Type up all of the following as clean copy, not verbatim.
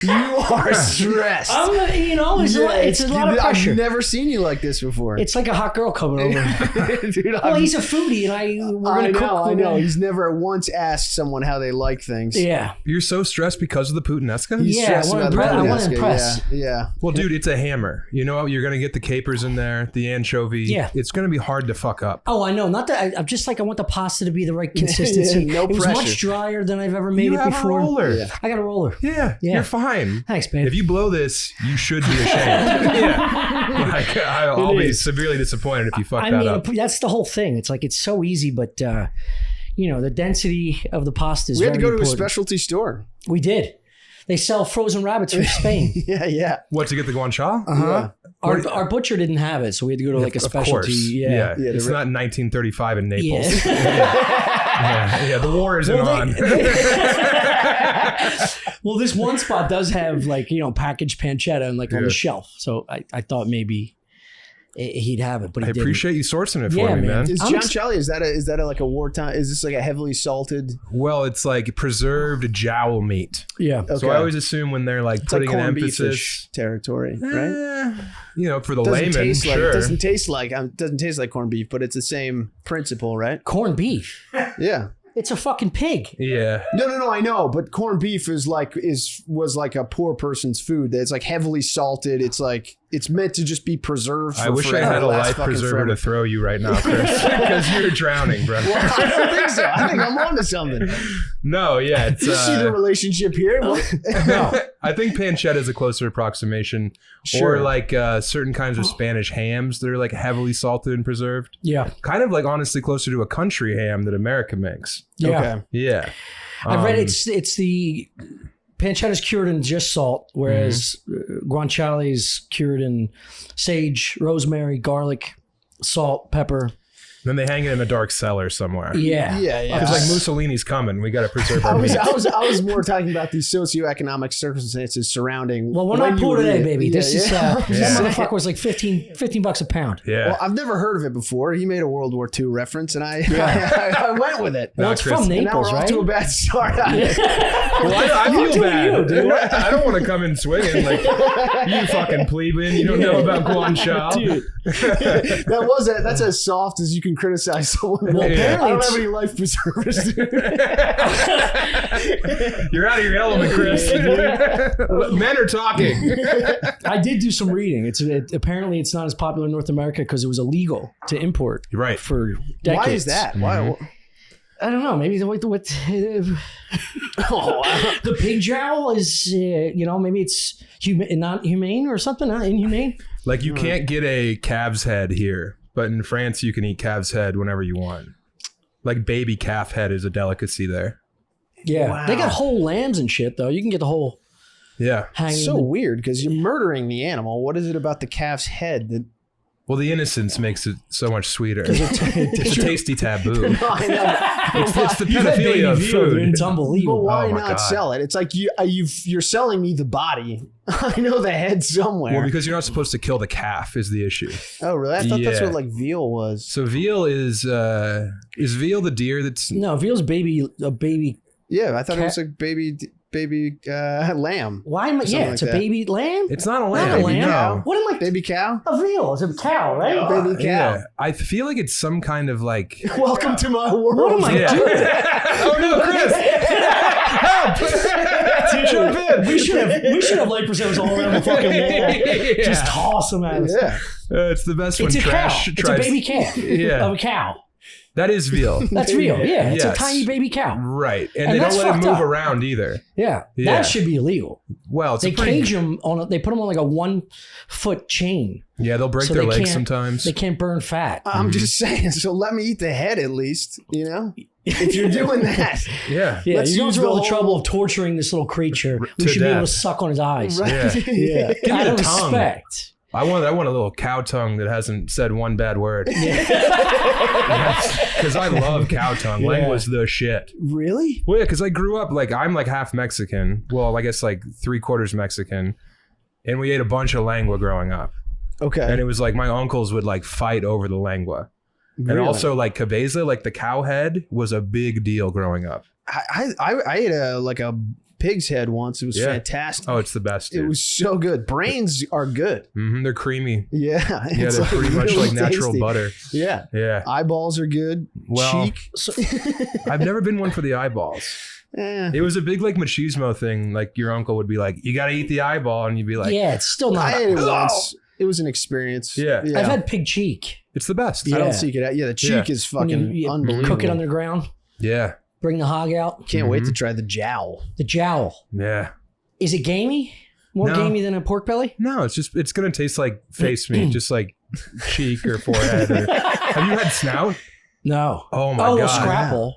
You are stressed. It's a lot of pressure. I've never seen you like this before. It's like a hot girl coming over. Dude, well, he's a foodie, and we're going to cook. I know. He's never once asked someone how they like things. Yeah. You're so stressed because of the puttanesca? Yeah, I want to impress. Yeah. Well, dude, it's a hammer. You know, you're going to get the capers in there, the anchovy. Yeah. It's going to be hard to fuck up. Oh, I know. Not that I'm just like, I want the pasta to be the right consistency. No it was pressure. Much drier than I've ever made it before. You have a roller. Yeah. I got a roller. Yeah. You're fine. Thanks, babe. If you blow this, you should be ashamed. Like, I'll be severely disappointed if you fuck that up. That's the whole thing. It's like, it's so easy, but the density of the pasta is very important. We had to go to a specialty store. We did. They sell frozen rabbits from Spain. Yeah. What, to get the guanciale? Uh-huh. Yeah. Our butcher didn't have it, so we had to go to like a specialty. Yeah. It's not 1935 in Naples. Yeah, the war isn't on. Well, this one spot does have packaged pancetta and on the shelf. So I thought maybe he'd have it, but he didn't. Appreciate you sourcing it for me, man. Is guanciale, is that like a wartime? Is this like a heavily salted? Well, it's like preserved jowl meat. Yeah. Okay. So I always assume when they're like putting an emphasis territory, right? For the layman, sure. It doesn't taste like corned beef, but it's the same principle, right? Corned beef. Yeah. It's a fucking pig. Yeah. No, I know, but corned beef was like a poor person's food. It's like heavily salted. It's like it's meant to just be preserved. I wish I had a life preserver to throw you right now, Chris, because you're drowning, bro. Well, I don't think so. I think I'm onto something. No, yeah, it's you see the relationship here. No, I think pancetta is a closer approximation, or like certain kinds of Spanish hams that are like heavily salted and preserved. Yeah, kind of like honestly closer to a country ham that America makes. Yeah. Okay. Yeah. I read it's the pancetta is cured in just salt, whereas guanciale is cured in sage, rosemary, garlic, salt, pepper. Then they hang it in a dark cellar somewhere. Yeah. Because like Mussolini's coming, we got to preserve our meat. I was more talking about the socioeconomic circumstances surrounding. Well, we're not poor today, baby. This is that motherfucker was like $15 a pound. Yeah. Well, I've never heard of it before. He made a World War II reference, and I went with it. Well, it's from Naples, right? Off to a bad start. Well, I feel bad. Dude. I don't want to come in swinging like you fucking plebeian. You don't know about guanciale. Dude, that's as soft as you can criticize someone. Well, I don't have any life preservers. You're out of your element, Chris. Men are talking. I did do some reading. Apparently it's not as popular in North America because it was illegal to import. Right. For decades. Why is that? Why? I don't know. Maybe the pig jowl is, maybe it's not humane or something, not inhumane. Like you can't get a calf's head here, but in France you can eat calf's head whenever you want. Like baby calf head is a delicacy there. Yeah. Wow. They got whole lambs and shit though. You can get the whole. Yeah. It's so weird because you're murdering the animal. What is it about the calf's head that? Well, the innocence makes it so much sweeter. It's a tasty taboo. No, I know. It's the pedophilia of food. It's unbelievable. But why not sell it? It's like you're selling me the body. I know the head somewhere. Well, because you're not supposed to kill the calf is the issue. Oh, really? I thought that's what like veal was. So veal is veal the deer that's... No, veal's a baby. Yeah, I thought it was like baby lamb. Why am I? Yeah, it's a baby lamb. It's not a lamb. Not a lamb. Cow. What am I? Baby cow? A veal. It's a cow, right? Baby cow. Yeah. I feel like it's some kind of like... Welcome to my world. What am I doing? Oh no, Chris! Help! Jump in. We should have light preservers all around the fucking wall. Just toss them at us. Yeah. It's the best when It's a trash cow. It's tries... a baby calf of a cow. That is veal. That's veal. Yeah, it's Yes. a tiny baby cow. Right. And they don't let it move around either. Yeah. That should be illegal. Well, it's they cage them they put them on like a 1 foot chain. Yeah, they'll break their legs sometimes. They can't burn fat. I'm just saying, so let me eat the head at least, if you're doing that. Yeah. Yeah, you're going through all the trouble of torturing this little creature. We should be able to suck on his eyes. Right. Yeah. Give me Out the of tongue. respect. I want a little cow tongue that hasn't said one bad word. Because I love cow tongue. Langua's the shit. Really? Well, yeah, because I grew up I'm like half Mexican. Well, I guess like 3/4 Mexican. And we ate a bunch of lengua growing up. Okay. And it was like my uncles would like fight over the lengua. Really? And also like cabeza, like the cow head was a big deal growing up. I ate a pig's head once. It was fantastic. Oh, it's the best, dude. It was so good. Brains are good. They're creamy. Yeah. Yeah, they're pretty much really like natural tasty. butter. Yeah. Yeah. Eyeballs are good. Well, Cheek. I've never been one for the eyeballs. It was a big like machismo thing. Like your uncle would be like, "You got to eat the eyeball," and you'd be like, Yeah, it's still not. I ate it once. It was an experience. Yeah. I've had pig cheek. "It's the best." I Yeah. don't seek it out. Yeah, the cheek is When fucking you unbelievable. cook it underground, Yeah. bring the hog out. Can't wait to try the jowl. The jowl. Yeah. Is it gamey? More No. gamey than a pork belly? No, it's gonna taste like face meat, just like cheek or forehead. Have you had snout? No. Oh my well, god. scrapple.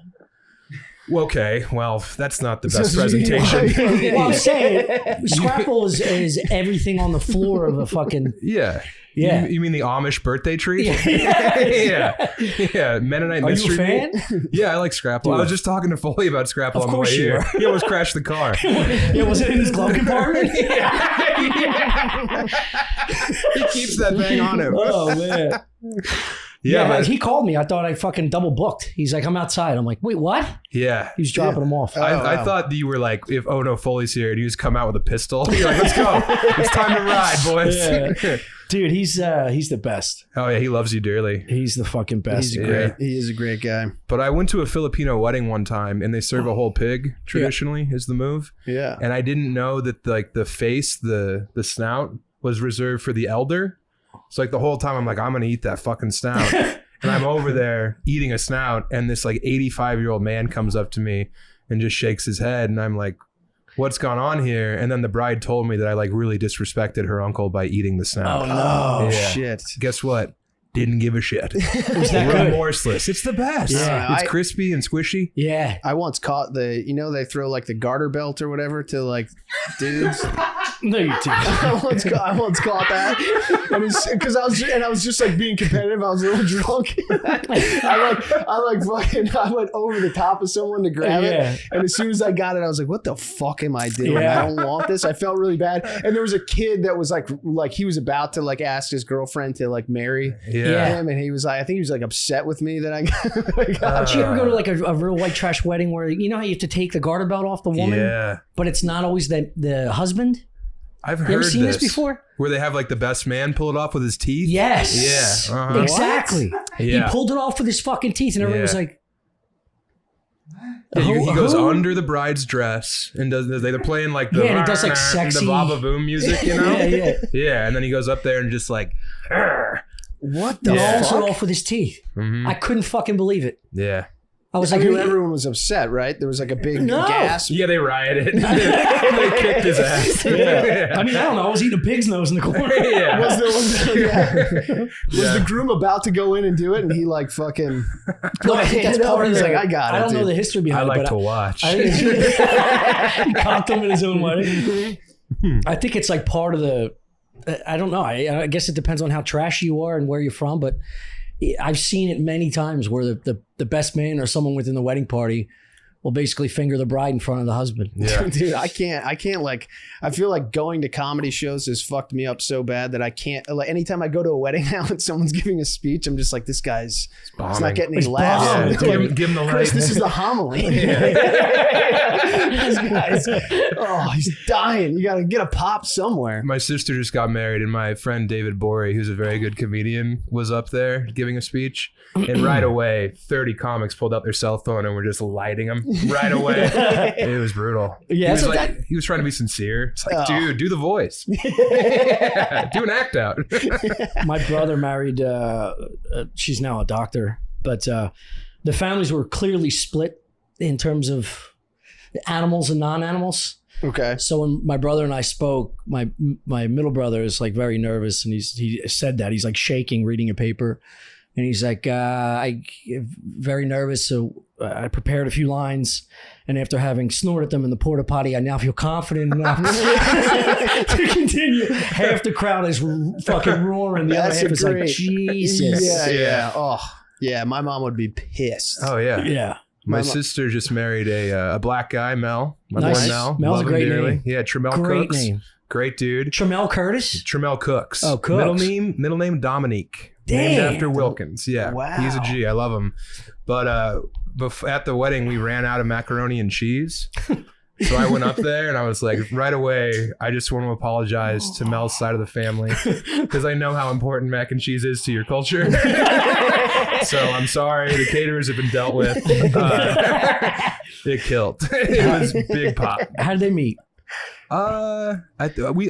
Okay, well, that's not the best presentation. Well, I'm saying scrapple is everything on the floor of a fucking. Yeah. Yeah. You mean the Amish birthday treat? Yeah. Yeah. Mennonite Are you mystery a fan? meat. Yeah, I like scrapple. Dude. I was just talking to Foley about scrapple Of on the way course you here. were. He almost crashed the car. Yeah, was it in his glove compartment? He keeps that thing on him. Oh man. Yeah, but he called me. I thought I fucking double booked. He's like, I'm outside. I'm like, wait, what? yeah. He was dropping him off. I thought you were like, if oh no, Foley's here, and you just come out with a pistol. You're like, let's go. It's time to ride, boys. Yeah. Dude, he's the best. Oh yeah, he loves you dearly. He's the fucking best. He is a great guy. But I went to a Filipino wedding one time, and they serve a whole pig. Traditionally, is the move. Yeah. And I didn't know that like the face, the snout was reserved for the elder. So like the whole time I'm like, I'm gonna eat that fucking snout. And I'm over there eating a snout, and this like 85-year-old man comes up to me and just shakes his head, and I'm like, what's gone on here? And then the bride told me that I like really disrespected her uncle by eating the snout. Oh no. Yeah. Shit. Guess what? Didn't give a shit. Was that good? Remorseless. It's the best. Yeah. It's crispy and squishy. Yeah. I once caught they throw like the garter belt or whatever to like dudes. No, you didn't. I once caught that. I mean, because I was just like being competitive. I was a little drunk. I went over the top of someone to grab it, and as soon as I got it, I was like, "What the fuck am I doing? Yeah. I don't want this." I felt really bad. And there was a kid that was like he was about to like ask his girlfriend to like marry him, and he was like, I think he was like upset with me that I got. Did you ever go to like a real white trash wedding where you know how you have to take the garter belt off the woman, Yeah. but it's not always the husband? I've You heard ever seen this before? Where they have like the best man pull it off with his teeth. Yes. Yeah. Uh-huh. Exactly. Yeah. He pulled it off with his fucking teeth, and everyone was like, Yeah, he goes under the bride's dress and does. They're playing like the and he does like sexy the Baba Boom music, you know. yeah. And then he goes up there and just like, What the He rolls it fuck? off with his teeth. Mhm. I couldn't fucking believe it. Yeah. I was I like, knew everyone was upset, right? There was like a big gasp. Yeah, they rioted. They kicked his ass. I mean, I don't know. I was eating a pig's nose in the corner. Yeah. Was the groom about to go in and do it, and he like fucking? No, I think that's He's part of the. like, I got it. I don't know dude. the history I behind like it, to but watch. I think it's, he cocked him in his own wedding. I think it's like part of the. I don't know. I guess it depends on how trashy you are and where you're from, but I've seen it many times where the best man or someone within the wedding party will basically finger the bride in front of the husband. Yeah. Dude, I can't like, I feel like going to comedy shows has fucked me up so bad that I can't, like, anytime I go to a wedding now and someone's giving a speech, I'm just like, this guy's he's not getting any laughs. Yeah, It's like, give him the Chris, light. this is the homily. This guy's, he's dying. You got to get a pop somewhere. My sister just got married, and my friend David Borey, who's a very good comedian, was up there giving a speech. And right away, 30 comics pulled out their cell phone and were just lighting them right away. It was brutal. Yeah, he was trying to be sincere. It's like, dude, do the voice. Do an act out. My brother married, she's now a doctor, but the families were clearly split in terms of animals and non-animals. Okay. So when my brother and I spoke, my middle brother is like very nervous, and he said that he's like shaking reading a paper, and he's like, I'm very nervous, so I prepared a few lines, and after having snorted them in the porta potty, I now feel confident enough to continue. Half the crowd is fucking roaring, the other half is like, Jesus. Yeah. Oh, yeah. My mom would be pissed. Oh, yeah. Yeah. My sister just married a black guy, Mel. My Nice. boy Mel. Mel's Love a him great dearly. name. Yeah, Tremel Great Cooks. name. Great dude. Tramel Curtis? Tremel Cooks. Oh, Cooks. Middle name Dominique. Damn. Named after Wilkins. Yeah. Wow. He's a G. I love him. But at the wedding, we ran out of macaroni and cheese. So I went up there and I was like, right away, I just want to apologize to Mel's side of the family because I know how important mac and cheese is to your culture. So I'm sorry. The caterers have been dealt with. It killed. It was big pop. How did they meet? I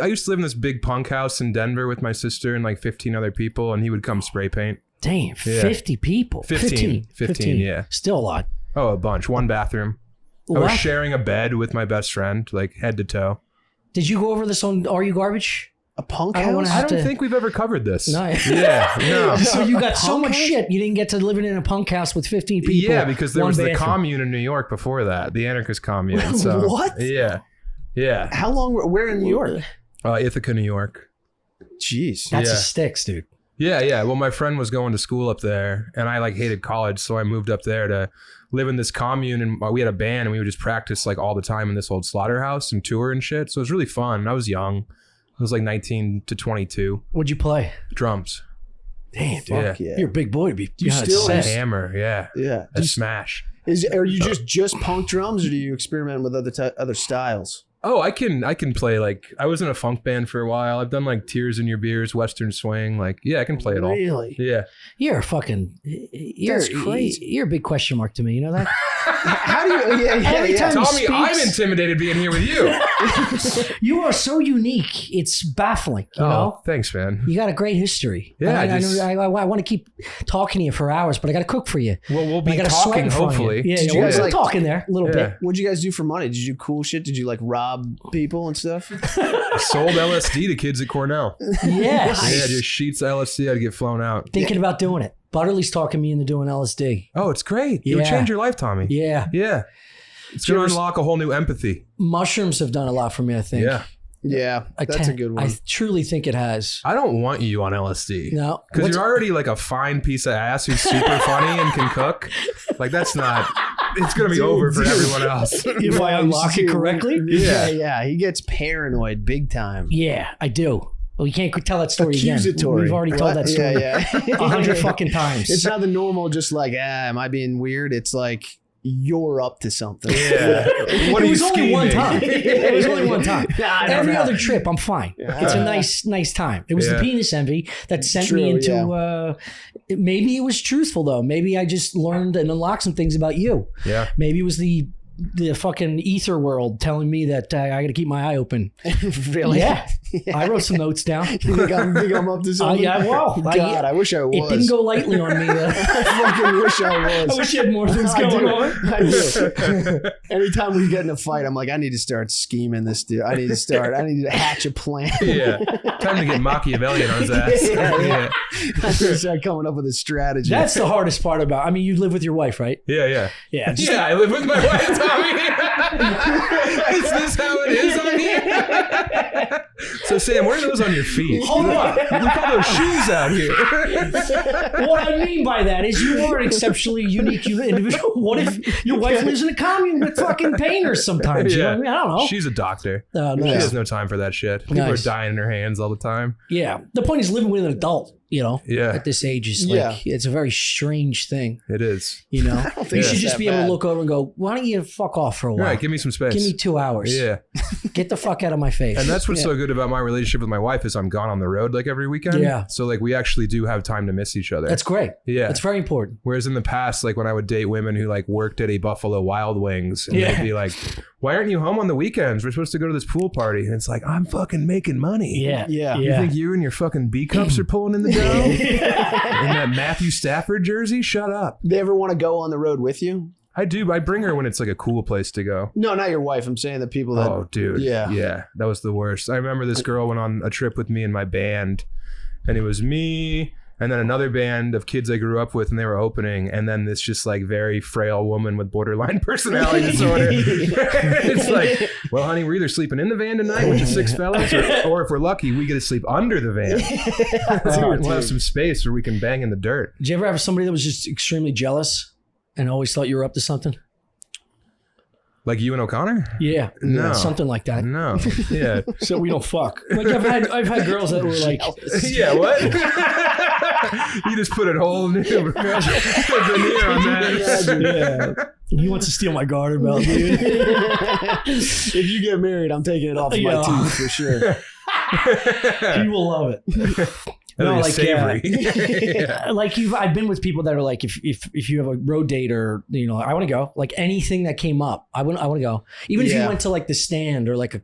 used to live in this big punk house in Denver with my sister and like 15 other people, and he would come spray paint. Damn, 50 people. 15, yeah. Still a lot. Oh, a bunch. One bathroom. What? I was sharing a bed with my best friend, like head to toe. Did you go over this on Are You Garbage? A punk I don't house? I don't think we've ever covered this. No. Yeah, no. So you got so Punk much house? shit. You didn't get to living in a punk house with 15 people. Yeah, because there one was the bathroom. commune in New York before that, the anarchist commune. So, What? Yeah. How long? Where in New York? Ithaca, New York. Jeez. That's Yeah. a sticks, dude. Yeah. Well, my friend was going to school up there, and I like hated college, so I moved up there to live in this commune, and we had a band, and we would just practice like all the time in this old slaughterhouse and tour and shit. So it was really fun. And I was young. I was like 19 to 22. What'd you play? Drums. Damn, dude. Fuck yeah. You're a big boy to be. You God, still- A it's- hammer. Yeah. Yeah. A smash. Are you just punk drums, or do you experiment with other styles? Oh, I can play like I was in a funk band for a while. I've done like Tears in Your Beers, Western Swing. Like, yeah, I can play it all. Really? Yeah. You're a fucking. That's crazy. You're a big question mark to me. You know that? How do you? Every time- Tommy, speaks- I'm intimidated being here with you. You are so unique. It's baffling. You know. Thanks, man. You got a great history. Yeah, I want to keep talking to you for hours, but I got to cook for you. Well, we'll be I got to sweat talking in front of you. hopefully. Yeah, Did yeah, you we're guys, still like- talking there a little Yeah. bit. What'd you guys do for money? Did you do cool shit? Did you like rob people and stuff? I sold LSD to kids at Cornell. Yes. Yeah, just sheets of LSD. I'd get flown out. Thinking about doing it. Butterly's talking me into doing LSD. Oh, it's great. It would Yeah. change your life, Tommy. Yeah. Yeah. It's going to unlock a whole new empathy. Mushrooms have done a lot for me, I think. Yeah. Yeah, that's a good one. I truly think it has. I don't want you on LSD. No. Because What's- you're already like a fine piece of ass who's super funny and can cook. Like, that's not, it's going to be over for everyone else. if I unlock it correctly? Yeah. He gets paranoid big time. Yeah, I do. Well, you can't tell that story Accusatory. again. We've already told that story Yeah. 100 fucking times. It's not the normal, just like, am I being weird? It's like, you're up to something. Yeah. What are It you was only one scheming? time. It was only one time. I don't Every know. other trip, I'm fine. It's a nice time. It was the Yeah. penis envy that sent True, me into. Maybe it was truthful though. Maybe I just learned and unlocked some things about you. Yeah. Maybe it was the fucking ether world telling me that I got to keep my eye open. Really? Yeah. I wrote some notes down. You think I'm up to something? yeah, well, God, I wish I was. It didn't go lightly on me. I fucking wish I was. I wish you had more things going on. I do. Anytime we get in a fight, I'm like, I need to start scheming this dude. I need to hatch a plan. Yeah. Time to get Machiavellian on his ass. Yeah. I need to start coming up with a strategy. That's the hardest part about. I mean, you live with your wife, right? Yeah. Yeah. Yeah. Yeah, I live with my wife, Tommy. Is this how it is on here? So, Sam, where are those on your feet? Hold on. Look at those shoes out here. What I mean by that is you are an exceptionally unique individual. What if your wife lives in a commune with fucking painters sometimes? You know what I mean? I don't know. She's a doctor. She Nice. has no time for that shit. People Nice. are dying in her hands all the time. Yeah. The point is living with an adult, you know, Yeah. at this age is like, it's a very strange thing, It is. you know. don't think You it's should just that be able bad. to look over and go, why don't you fuck off for a while? Right, give me some space. Give me 2 hours. Yeah. Get the fuck out of my face. And that's what's so good about my relationship with my wife is I'm gone on the road like every weekend. Yeah. So like we actually do have time to miss each other. That's great. Yeah. That's very important. Whereas in the past, like when I would date women who like worked at a Buffalo Wild Wings and Yeah. they'd be like, why aren't you home on the weekends? We're supposed to go to this pool party. And it's like, I'm fucking making money. Yeah. Yeah. You think you and your fucking B cups are pulling in the dough? In that Matthew Stafford jersey? Shut up. They ever want to go on the road with you? I do. I bring her when it's like a cool place to go. No, not your wife. I'm saying the people that. Oh, dude. Yeah. Yeah. That was the worst. I remember this girl went on a trip with me and my band, and it was me and then another band of kids I grew up with, and they were opening, and then this just like very frail woman with borderline personality disorder. It's like, well, honey, we're either sleeping in the van tonight, which is 6 fellas, or if we're lucky, we get to sleep under the van. We'll have some space where we can bang in the dirt. Did you ever have somebody that was just extremely jealous and always thought you were up to something? Like you and O'Connor? Yeah, No. something like that. No. Yeah. So we don't fuck. Like I've had girls that were like, Yeah, what? You just put a whole new veneer on that. yeah. He wants to steal my garter belt, dude. If you get married, I'm taking it off my teeth for sure. He will love it. No, like savory. Yeah. Like I've been with people that are like, if you have a road date or I want to go. Like anything that came up, I want to go. Even if you went to like the Stand or like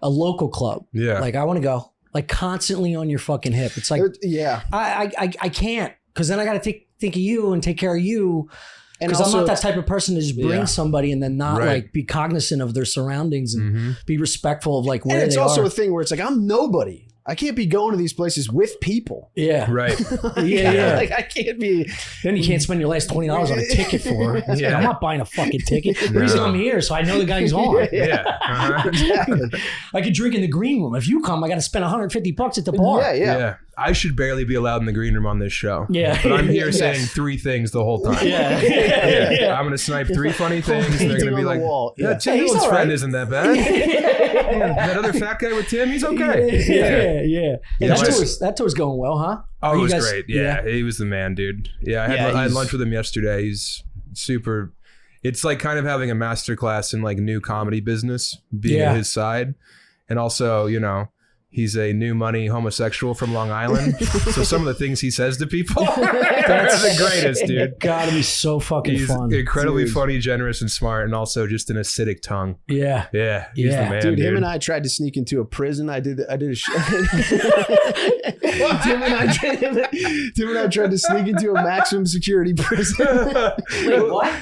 a local club, like I want to go. Like constantly on your fucking hip. It's like, I can't, because then I got to think of you and take care of you. Because I'm not that type of person to just bring somebody and then not like be cognizant of their surroundings and be respectful of like where they are. And it's also a thing where it's like, I'm nobody. I can't be going to these places with people. Yeah. Right. Yeah. Like I can't be. Then you can't spend your last $20 on a ticket for it. Like, I'm not buying a fucking ticket. The reason I'm here, so I know the guy who's on. Exactly. I could drink in the green room. If you come, I got to spend $150 at the bar. Yeah. I should barely be allowed in the green room on this show. Yeah. But I'm here saying 3 things the whole time. Yeah. I'm going to snipe 3 funny things. And they're going to be like, Tim Dillon's friend isn't that bad. That other fat guy with Tim, he's okay. Yeah. That tour's going well, huh? Oh, it was great. Yeah. He was the man, dude. Yeah. I had lunch with him yesterday. He's super. It's like kind of having a masterclass in like new comedy business, being at his side. And also, he's a new money homosexual from Long Island. So some of the things he says to people are the greatest, dude. Gotta be so fucking fun. He's incredibly funny, generous, and smart, and also just an acidic tongue. Yeah. Yeah. He's the man, dude. Him and I tried to sneak into a prison. I did a show. Tim and I tried to sneak into a maximum security prison. Wait, what?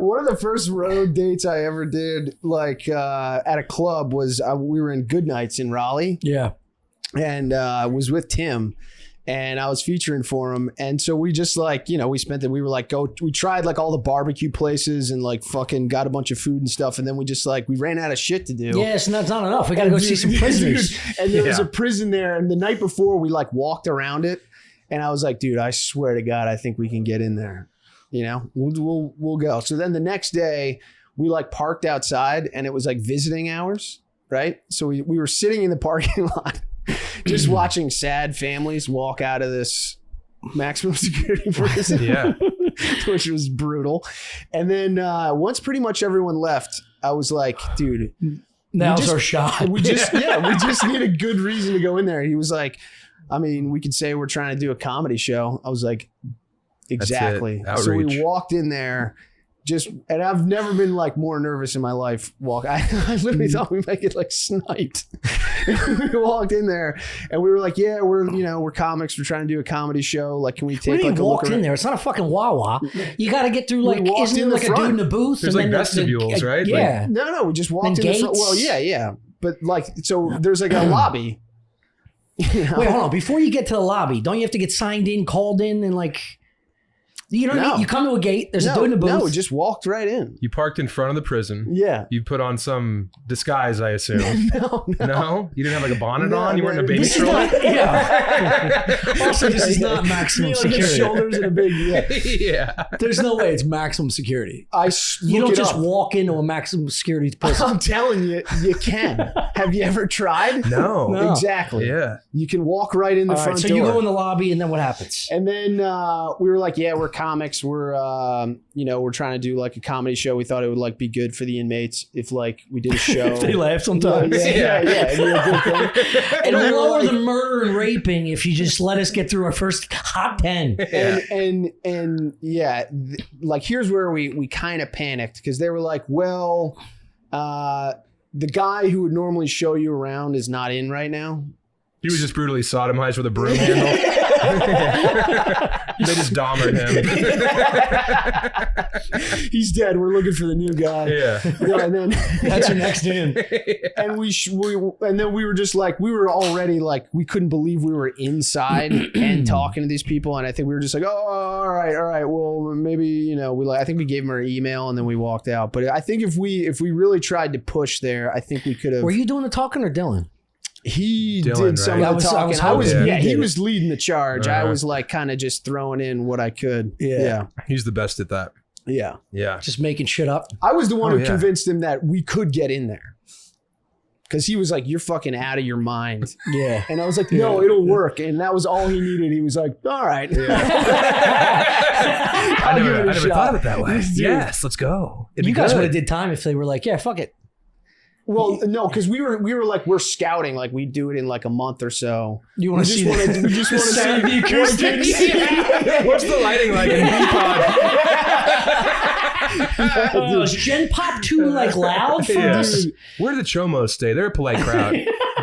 One of the first road dates I ever did, like at a club, was we were in Goodnights in Raleigh. Yeah. And was with Tim, and I was featuring for him. And so we just we tried like all the barbecue places and like fucking got a bunch of food and stuff. And then we ran out of shit to do. Yeah, so that's not enough. We got to go see some prisoners. And there was a prison there. And the night before we like walked around it. And I was like, dude, I swear to God, I think we can get in there. We'll go. So then the next day we like parked outside and it was like visiting hours. Right. So we were sitting in the parking lot just watching sad families walk out of this maximum security prison. Yeah. Which was brutal. And then once pretty much everyone left, I was like, dude, now's our shot. We just need a good reason to go in there. He was like, I mean, we could say we're trying to do a comedy show. I was like, exactly. So we walked in there. And I've never been like more nervous in my life. I literally thought we might get like sniped. We walked in there and we were like, yeah, we're comics. We're trying to do a comedy show. Like, can we take like a look in there? It's not a fucking Wawa. You got to get through like, isn't there like a dude in the booth? There's like vestibules, right? Yeah. No, we just walked in the front. Well, yeah. But like, so there's like a lobby. Wait, hold on. Before you get to the lobby, don't you have to get signed in, called in, and like... You know what I mean? You come to a gate, there's a dude in the booth. No, we just walked right in. You parked in front of the prison. Yeah. You put on some disguise, I assume. No. You didn't have like a bonnet on? You weren't in a baby stroller? Also, this is not maximum security. Shoulders and a big, yeah. There's no way it's maximum security. You don't just walk into a maximum security prison. I'm telling you, you can. Have you ever tried? No. Exactly. Yeah. You can walk right in the front door. So you go in the lobby and then what happens? And then we were like, we're comics. We're we're trying to do like a comedy show. We thought it would like be good for the inmates if like we did a show. If they laugh sometimes. Yeah. It'd be a good thing. It'll lower the murder and raping if you just let us get through our first hot 10. Like here's where we kind of panicked because they were like, well, the guy who would normally show you around is not in right now. He was just brutally sodomized with a broom handle. They just domered him. He's dead. We're looking for the new guy. Yeah. And then that's your next in. And then we were just like, we were already like, we couldn't believe we were inside and talking to these people. And I think we were just like, oh, all right. Well, maybe, I think we gave him our email and then we walked out. But I think if we really tried to push there, I think we could have. Were you doing the talking or Dylan? He did some of the talking. He was leading the charge. I was like kind of just throwing in what I could. Yeah. He's the best at that. Yeah. Yeah. Just making shit up. I was the one Oh, who yeah. convinced him that we could get in there. Because he was like, you're fucking out of your mind. Yeah. And I was like, no, it'll work. And that was all he needed. He was like, all right. I never thought of it that way. Dude. Yes, let's go. It'd be You guys good. would have did time if they were like, yeah, fuck it. Well, no, because we were like, we're scouting. Like, we do it in like a month or so. You want to see We just want to sound of the see acoustics? What's the lighting like in B-Pod? Is Gen Pop too like loud for Yeah. us? Where do the Chomos stay? They're a polite crowd.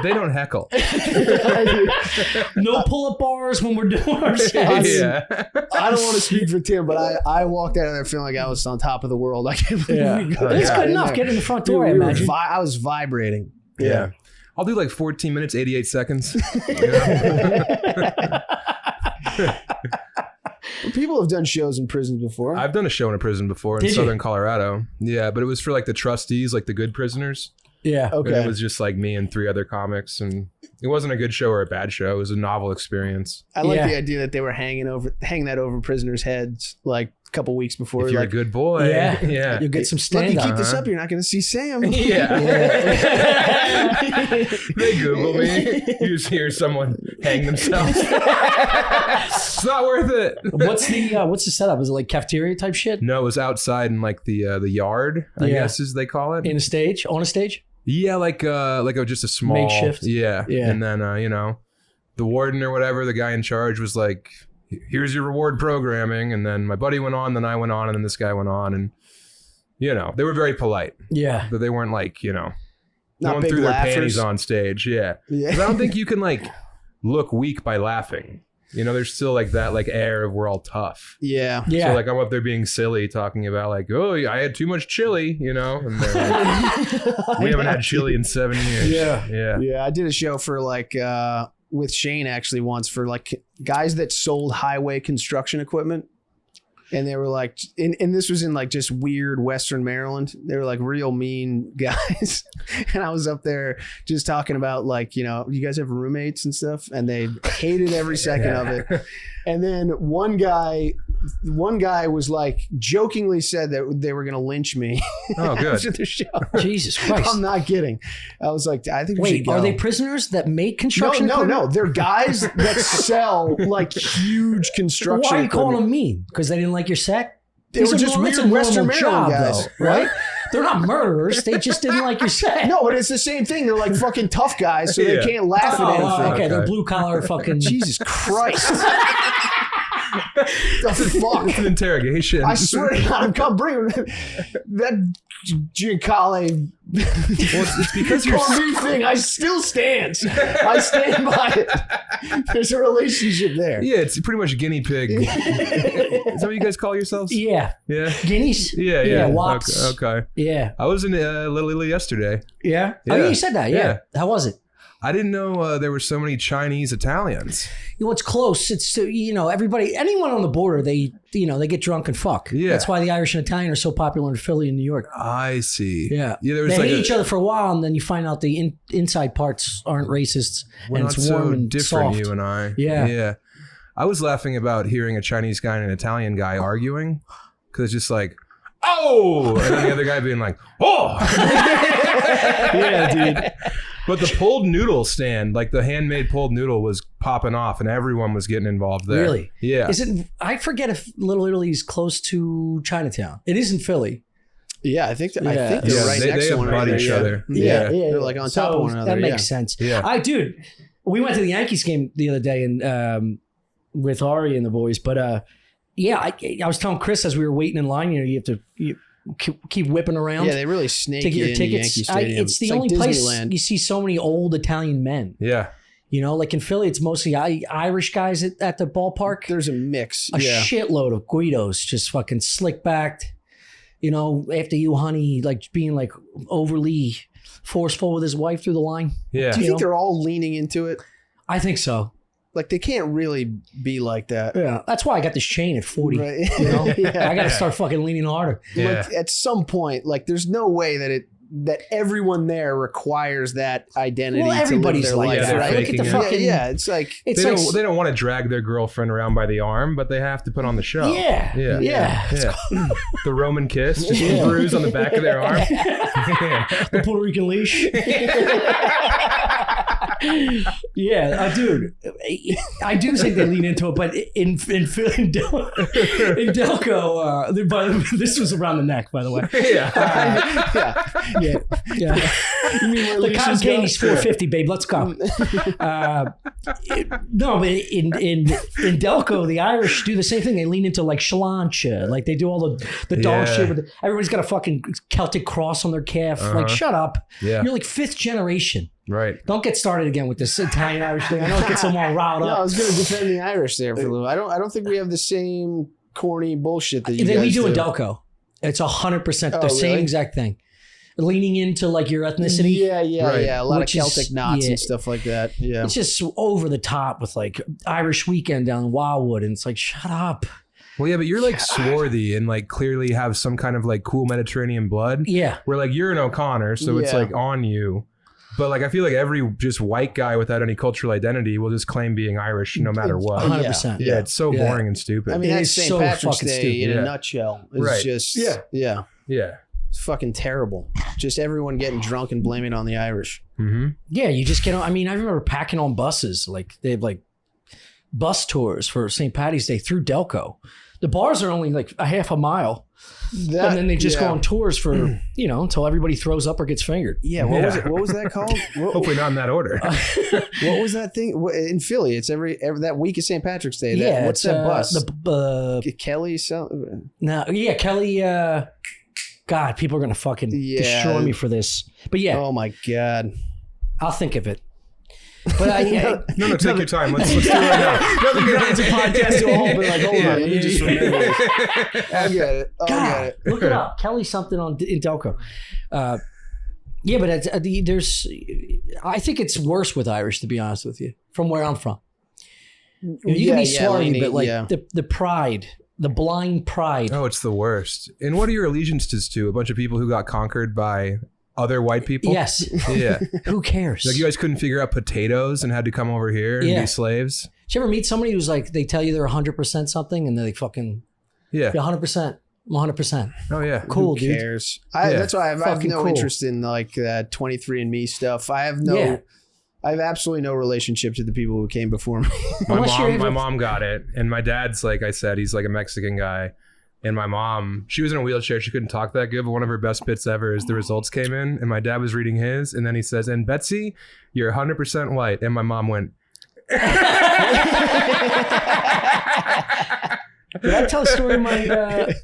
They don't heckle. No pull-up bars when we're doing our sets. Yeah. I don't want to speak for Tim, but I walked out of there feeling like I was on top of the world. I can't believe Yeah. we got It's got good in enough. there. Get in the front Dude, door, I we were imagine. I was vibrating. Yeah. I'll do like 14 minutes, 88 seconds. You know? People have done shows in prisons before. I've done a show in a prison before in Did you? Southern Colorado. Yeah, but it was for like the trustees, like the good prisoners. Yeah. And Okay. it was just like me and 3 other comics, and it wasn't a good show or a bad show. It was a novel experience. I like Yeah. the idea that they were hanging that over prisoners' heads like a couple weeks before. If you're like, a good boy. Yeah. Yeah. You'll get some Lucky, stand keep up. this up. You're not going to see Sam. Yeah. They Google me. You just hear someone hang themselves. It's not worth it. What's the setup? Is it like cafeteria type shit? No, it was outside in like the yard, I Yeah. guess as they call it. In a stage? On a stage? Yeah, like just a small Makeshift? Yeah. Yeah. And then the warden or whatever, the guy in charge was like, here's your reward programming. And then my buddy went on, then I went on, and then this guy went on, and they were very polite. Yeah. But they weren't like, no Not one big threw their laughers. panties on stage. Yeah. Yeah. 'Cause I don't think you can like look weak by laughing. There's still like that like air of we're all tough. Yeah. Yeah. So like I'm up there being silly, talking about like, oh, I had too much chili, and they're like, we haven't had chili in 7 years. Yeah. Yeah. Yeah, I did a show for like with Shane actually once for like guys that sold highway construction equipment. And they were like, and this was in like just weird Western Maryland. They were like real mean guys. And I was up there just talking about like, you guys have roommates and stuff. And they hated every second of it. And then one guy was like jokingly said that they were going to lynch me. Oh, good. After the show. Jesus Christ. I'm not kidding. I was like, I think we should Wait, go. are they prisoners that make construction No. equipment? They're guys that sell like huge construction. Why are you calling equipment. them mean? Because they didn't like your set? They were just that's a weird Western normal Maryland guys, though, right? They're not murderers. They just didn't like your set. No, but it's the same thing. They're like fucking tough guys, so Yeah. they can't laugh at anything. Oh, okay. Okay. They're blue collar fucking. Jesus Christ. The It's fuck? an interrogation. I swear to God, I'm coming bring that Giancarlo It's because you're me thing. I still stand. I stand by it. There's a relationship there. yeah, it's pretty much guinea pig. Is that what you guys call yourselves? Yeah. Yeah. Guineas? Yeah. Yeah, wops. Okay. Yeah. I was in Little Italy yesterday. Yeah. Yeah. Oh, yeah, you said that. Yeah. Yeah. How was it? I didn't know there were so many Chinese Italians. It's close. It's everybody, anyone on the border, they get drunk and fuck. Yeah. That's why the Irish and Italian are so popular in Philly and New York. I see. Yeah. Yeah. There was They like hate each other for a while, and then you find out the inside parts aren't racists, We're and not it's warm so and different, soft. you and I. Yeah. Yeah. I was laughing about hearing a Chinese guy and an Italian guy arguing because it's just like, oh, and then the other guy being like, oh. Yeah, dude. But the pulled noodle stand, like the handmade pulled noodle, was popping off, and everyone was getting involved there. Really? Yeah. Is it? I forget if Little Italy is close to Chinatown. It is in Philly. Yeah, I think they're Yeah, right they next to one abut another. each Yeah. other. Yeah. Yeah. They're like on top of one another. That yeah. makes sense. Yeah. Dude, we went to the Yankees game the other day and with Ari and the boys, but I was telling Chris as we were waiting in line, you have to keep whipping around. Yeah, they really snake to get you your in tickets. Yankee Stadium. It's the like only place Disneyland. you see so many old Italian men. Yeah. Like in Philly, it's mostly Irish guys at the ballpark. There's a mix. A yeah. shitload of Guidos, just fucking slick backed. After you, honey, like being like overly forceful with his wife through the line. Yeah. Do you think they're all leaning into it? I think so. Like they can't really be like that. Yeah, that's why I got this chain at 40. Right. You know, Yeah. I got to start fucking leaning harder. Yeah. Like at some point, like there's no way that that everyone there requires that identity. Well, everybody's to live like their that. life, Yeah, Look at the faking it. fucking. Yeah, it's like They don't want to drag their girlfriend around by the arm, but they have to put on the show. Yeah. Yeah. The Roman kiss, just a bruise on the back of their arm. The Puerto Rican leash. Yeah, dude, I do think they lean into it, but in Delco, this was around the neck, by the way. Yeah. you mean where The leashes cotton go? candy's $4.50, babe. Let's go. No, but in Delco, the Irish do the same thing. They lean into like sláinte, like they do all the dog shit. Everybody's got a fucking Celtic cross on their calf. Like, shut up. Yeah. You're like 5th generation. Right. Don't get started again with this Italian Irish thing. I know it gets them all riled No, I up. was going to defend the Irish there for a little. I don't think we have the same corny bullshit that you guys We do in do. Delco. It's 100% the Oh, same really? exact thing. Leaning into like your ethnicity. Yeah, Right. yeah. A lot Which of is- Celtic knots yeah. and stuff like that. Yeah. It's just over the top with like Irish weekend down in Wildwood, and it's like, shut up. Well, yeah, but you're like swarthy and like clearly have some kind of like cool Mediterranean blood. Yeah. Where like you're an O'Connor, so it's Yeah. like on you. But like I feel like every just white guy without any cultural identity will just claim being Irish no matter what. 100%. Yeah, it's so Yeah. boring and stupid. I mean, It that's is St. so Patrick's fucking Day stupid. in Yeah. a nutshell. It's Right. just, Yeah. yeah. It's fucking terrible. Just everyone getting drunk and blaming it on the Irish. Mm-hmm. Yeah, you just get on. I mean, I remember packing on buses. Like they have like bus tours for St. Patty's Day through Delco. The bars are only like a half a mile. And then they just go on tours for, until everybody throws up or gets fingered. Yeah, what was it? What was that called? Hopefully not in that order. What was that thing in Philly? It's every that week of St. Patrick's Day. Yeah, What's it's, that bus? Kelly. Kelly. God, people are gonna fucking destroy me for this. But yeah, Oh my God. I'll think of it. But No, take your time. Let's do it right now. Nothing grinds a podcast to a halt, but like, hold on, let me just remember this. I'll get it. God, look it up. Kelly something in Delco. Yeah, but there's. I think it's worse with Irish, to be honest with you, from where I'm from. You can be swarthy, but like the pride, the blind pride. Oh, it's the worst. And what are your allegiances to? A bunch of people who got conquered by other white people? Yes. Yeah. Who cares? Like you guys couldn't figure out potatoes and had to come over here and be slaves? Did you ever meet somebody who's like, they tell you they're 100% something and they're like fucking, Yeah. 100%. 100%. Oh, yeah. Cool, Who dude. cares? Yeah. That's why I have Fucking no cool. interest in like 23andMe stuff. I have absolutely no relationship to the people who came before me. My mom got it. And my dad's, like I said, he's like a Mexican guy. And my mom, she was in a wheelchair. She couldn't talk that good. But one of her best bits ever is the results came in. And my dad was reading his. And then he says, and Betsy, you're 100% white. And my mom went. Did I tell a story of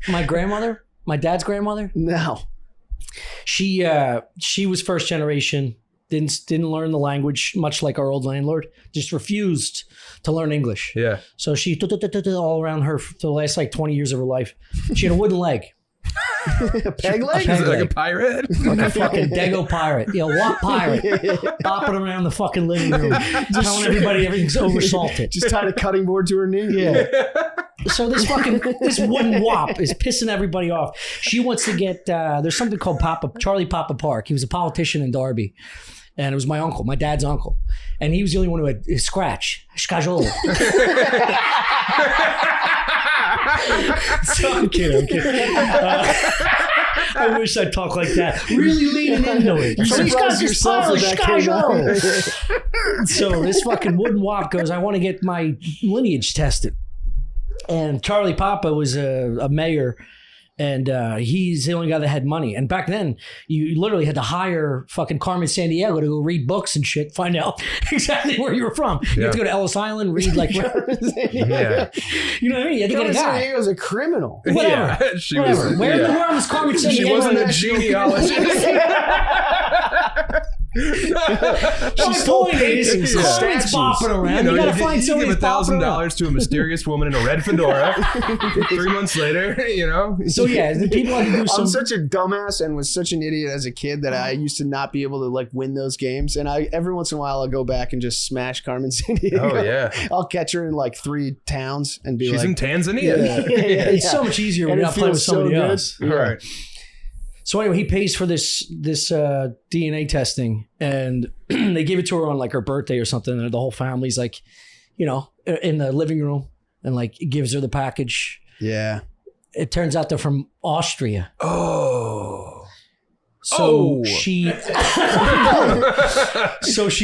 my grandmother, my dad's grandmother? No. She was first generation, didn't learn the language, much like our old landlord, just refused to learn English. Yeah. So she all around her for the last like 20 years of her life. She had a wooden leg. A peg leg? Is it like a pirate? Like a fucking Dago pirate. What pirate? Bopping around the fucking living room, telling everybody everything's oversalted. Just tied a cutting board to her knee? Yeah. So this wooden wop is pissing everybody off. She wants to get, there's something called Charlie Papa Park. He was a politician in Derby. And it was my uncle, my dad's uncle. And he was the only one who had a scratch. Scajolo. So I'm kidding. I wish I'd talk like that. Really leaning into it. So he's got this pile of Scajolo. So this fucking wooden wop goes, I want to get my lineage tested. And Charlie Papa was a mayor, and he's the only guy that had money. And back then, you literally had to hire fucking Carmen Sandiego to go read books and shit, find out exactly where you were from. You have to go to Ellis Island, read like, Yeah. you know what I mean? You had to get a guy. Diego's a criminal. Whatever. Yeah, she Whatever. was. Where in the world is Carmen Sandiego? She wasn't a genealogist. My point is, Carmen's bopping around. You gotta find somebody give who's bopping around. $1,000 to a mysterious woman in a red fedora. 3 months later, So yeah, the people had to do some. I'm such a dumbass and was such an idiot as a kid that I used to not be able to like win those games. And every once in a while I'll go back and just smash Carmen Sandiego. Oh yeah, I'll catch her in like 3 towns and be she's like, in Tanzania. Yeah. It's so much easier when And you're it not playing with feels so somebody good. else. Right. So anyway, he pays for this DNA testing, and they give it to her on like her birthday or something. And the whole family's like, in the living room, and like gives her the package. Yeah. It turns out they're from Austria. Oh. So she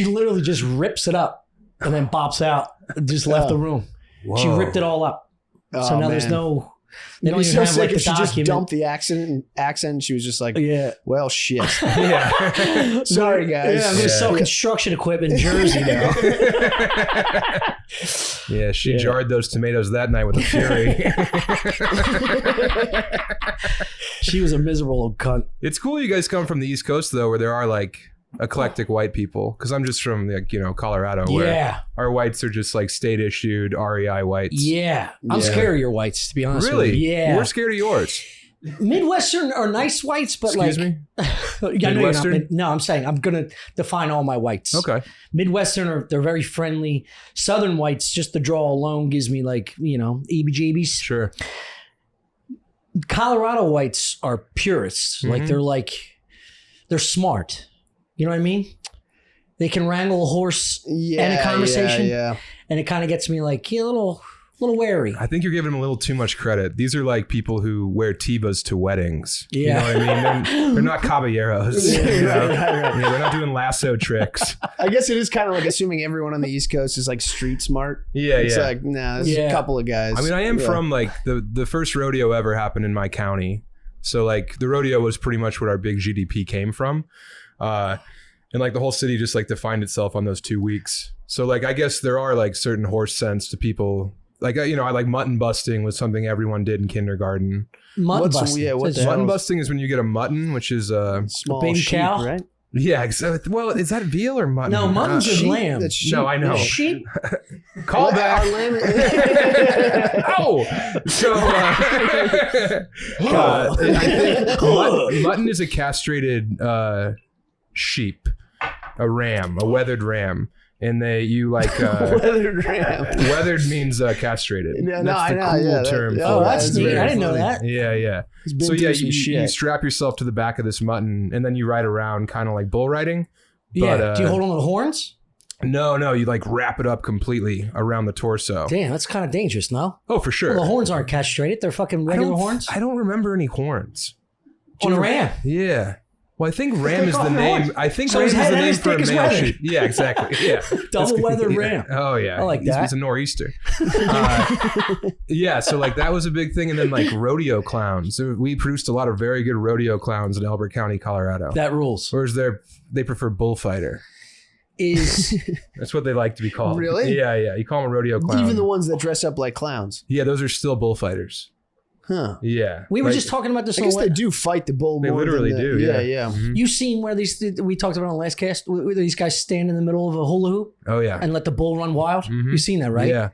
literally just rips it up and then bops out. Just left the room. Whoa. She ripped it all up. So now there's no. They don't even have like the she just document. dumped the accent. And she was just like, well, shit. Yeah. Sorry, guys. Yeah, I'm going to sell construction equipment in Jersey now. Yeah, she jarred those tomatoes that night with a fury. She was a miserable old cunt. It's cool you guys come from the East Coast, though, where there are like eclectic white people. Because I'm just from Colorado, where our whites are just like state issued REI whites. Yeah. I'm scared of your whites, to be honest with you. Really? Yeah. We're scared of yours. Midwestern are nice whites, but Excuse me? Midwestern? No, I'm saying I'm going to define all my whites. Okay. Midwestern they're very friendly. Southern whites, just the draw alone gives me like, EBGBs. Sure. Colorado whites are purists. Mm-hmm. Like they're smart. You know what I mean? They can wrangle a horse and a conversation. Yeah. And it kind of gets me like a little wary. I think you're giving them a little too much credit. These are like people who wear Tevas to weddings. Yeah. You know what I mean? They're not caballeros. Right. Yeah, they're not doing lasso tricks. I guess it is kind of like assuming everyone on the East Coast is like street smart. Yeah, It's like, there's a couple of guys. I mean, I am from like the first rodeo ever happened in my county. So like the rodeo was pretty much what our big GDP came from. And like the whole city just like defined itself on those 2 weeks. So like, I guess there are like certain horse sense to people. Like, I like mutton busting was something everyone did in kindergarten. Mutton busting. Mutton busting is when you get a mutton, which is a small baby sheep, cow, right? Yeah. Well, is that veal or mutton? No, mutton's is lamb. That's sheep. No, I know. Sheep? Call back. Oh, so I think mutton is a castrated sheep, a ram, a weathered ram. And weathered ram. Weathered means castrated. Yeah, that's the cool term. That's neat. I didn't know that. Yeah. So you strap yourself to the back of this mutton, and then you ride around, kind of like bull riding. Yeah. But, do you hold on to the horns? No. You like wrap it up completely around the torso. Damn, that's kind of dangerous, no? Oh, for sure. Well, the horns aren't castrated. They're fucking regular horns. I don't remember any horns. On a ram. Yeah. Well, I think ram is the name. I think so ram is the name as for a thick as male weathered. sheep. Yeah, exactly. Yeah. Double weathered ram. Oh, yeah. I like that. It's a nor'easter. Yeah, so like that was a big thing. And then like rodeo clowns. So we produced a lot of very good rodeo clowns in Elbert County, Colorado. That rules. Whereas they prefer bullfighter. That's what they like to be called. Really? Yeah. You call them a rodeo clown. Even the ones that dress up like clowns. Yeah, those are still bullfighters. Huh. Yeah. We were just talking about this. I guess they do fight the bull. They more literally than do. Yeah. Mm-hmm. You seen where we talked about on the last cast, where these guys stand in the middle of a hula hoop? Oh, yeah. And let the bull run wild? Mm-hmm. You seen that, right? Yeah.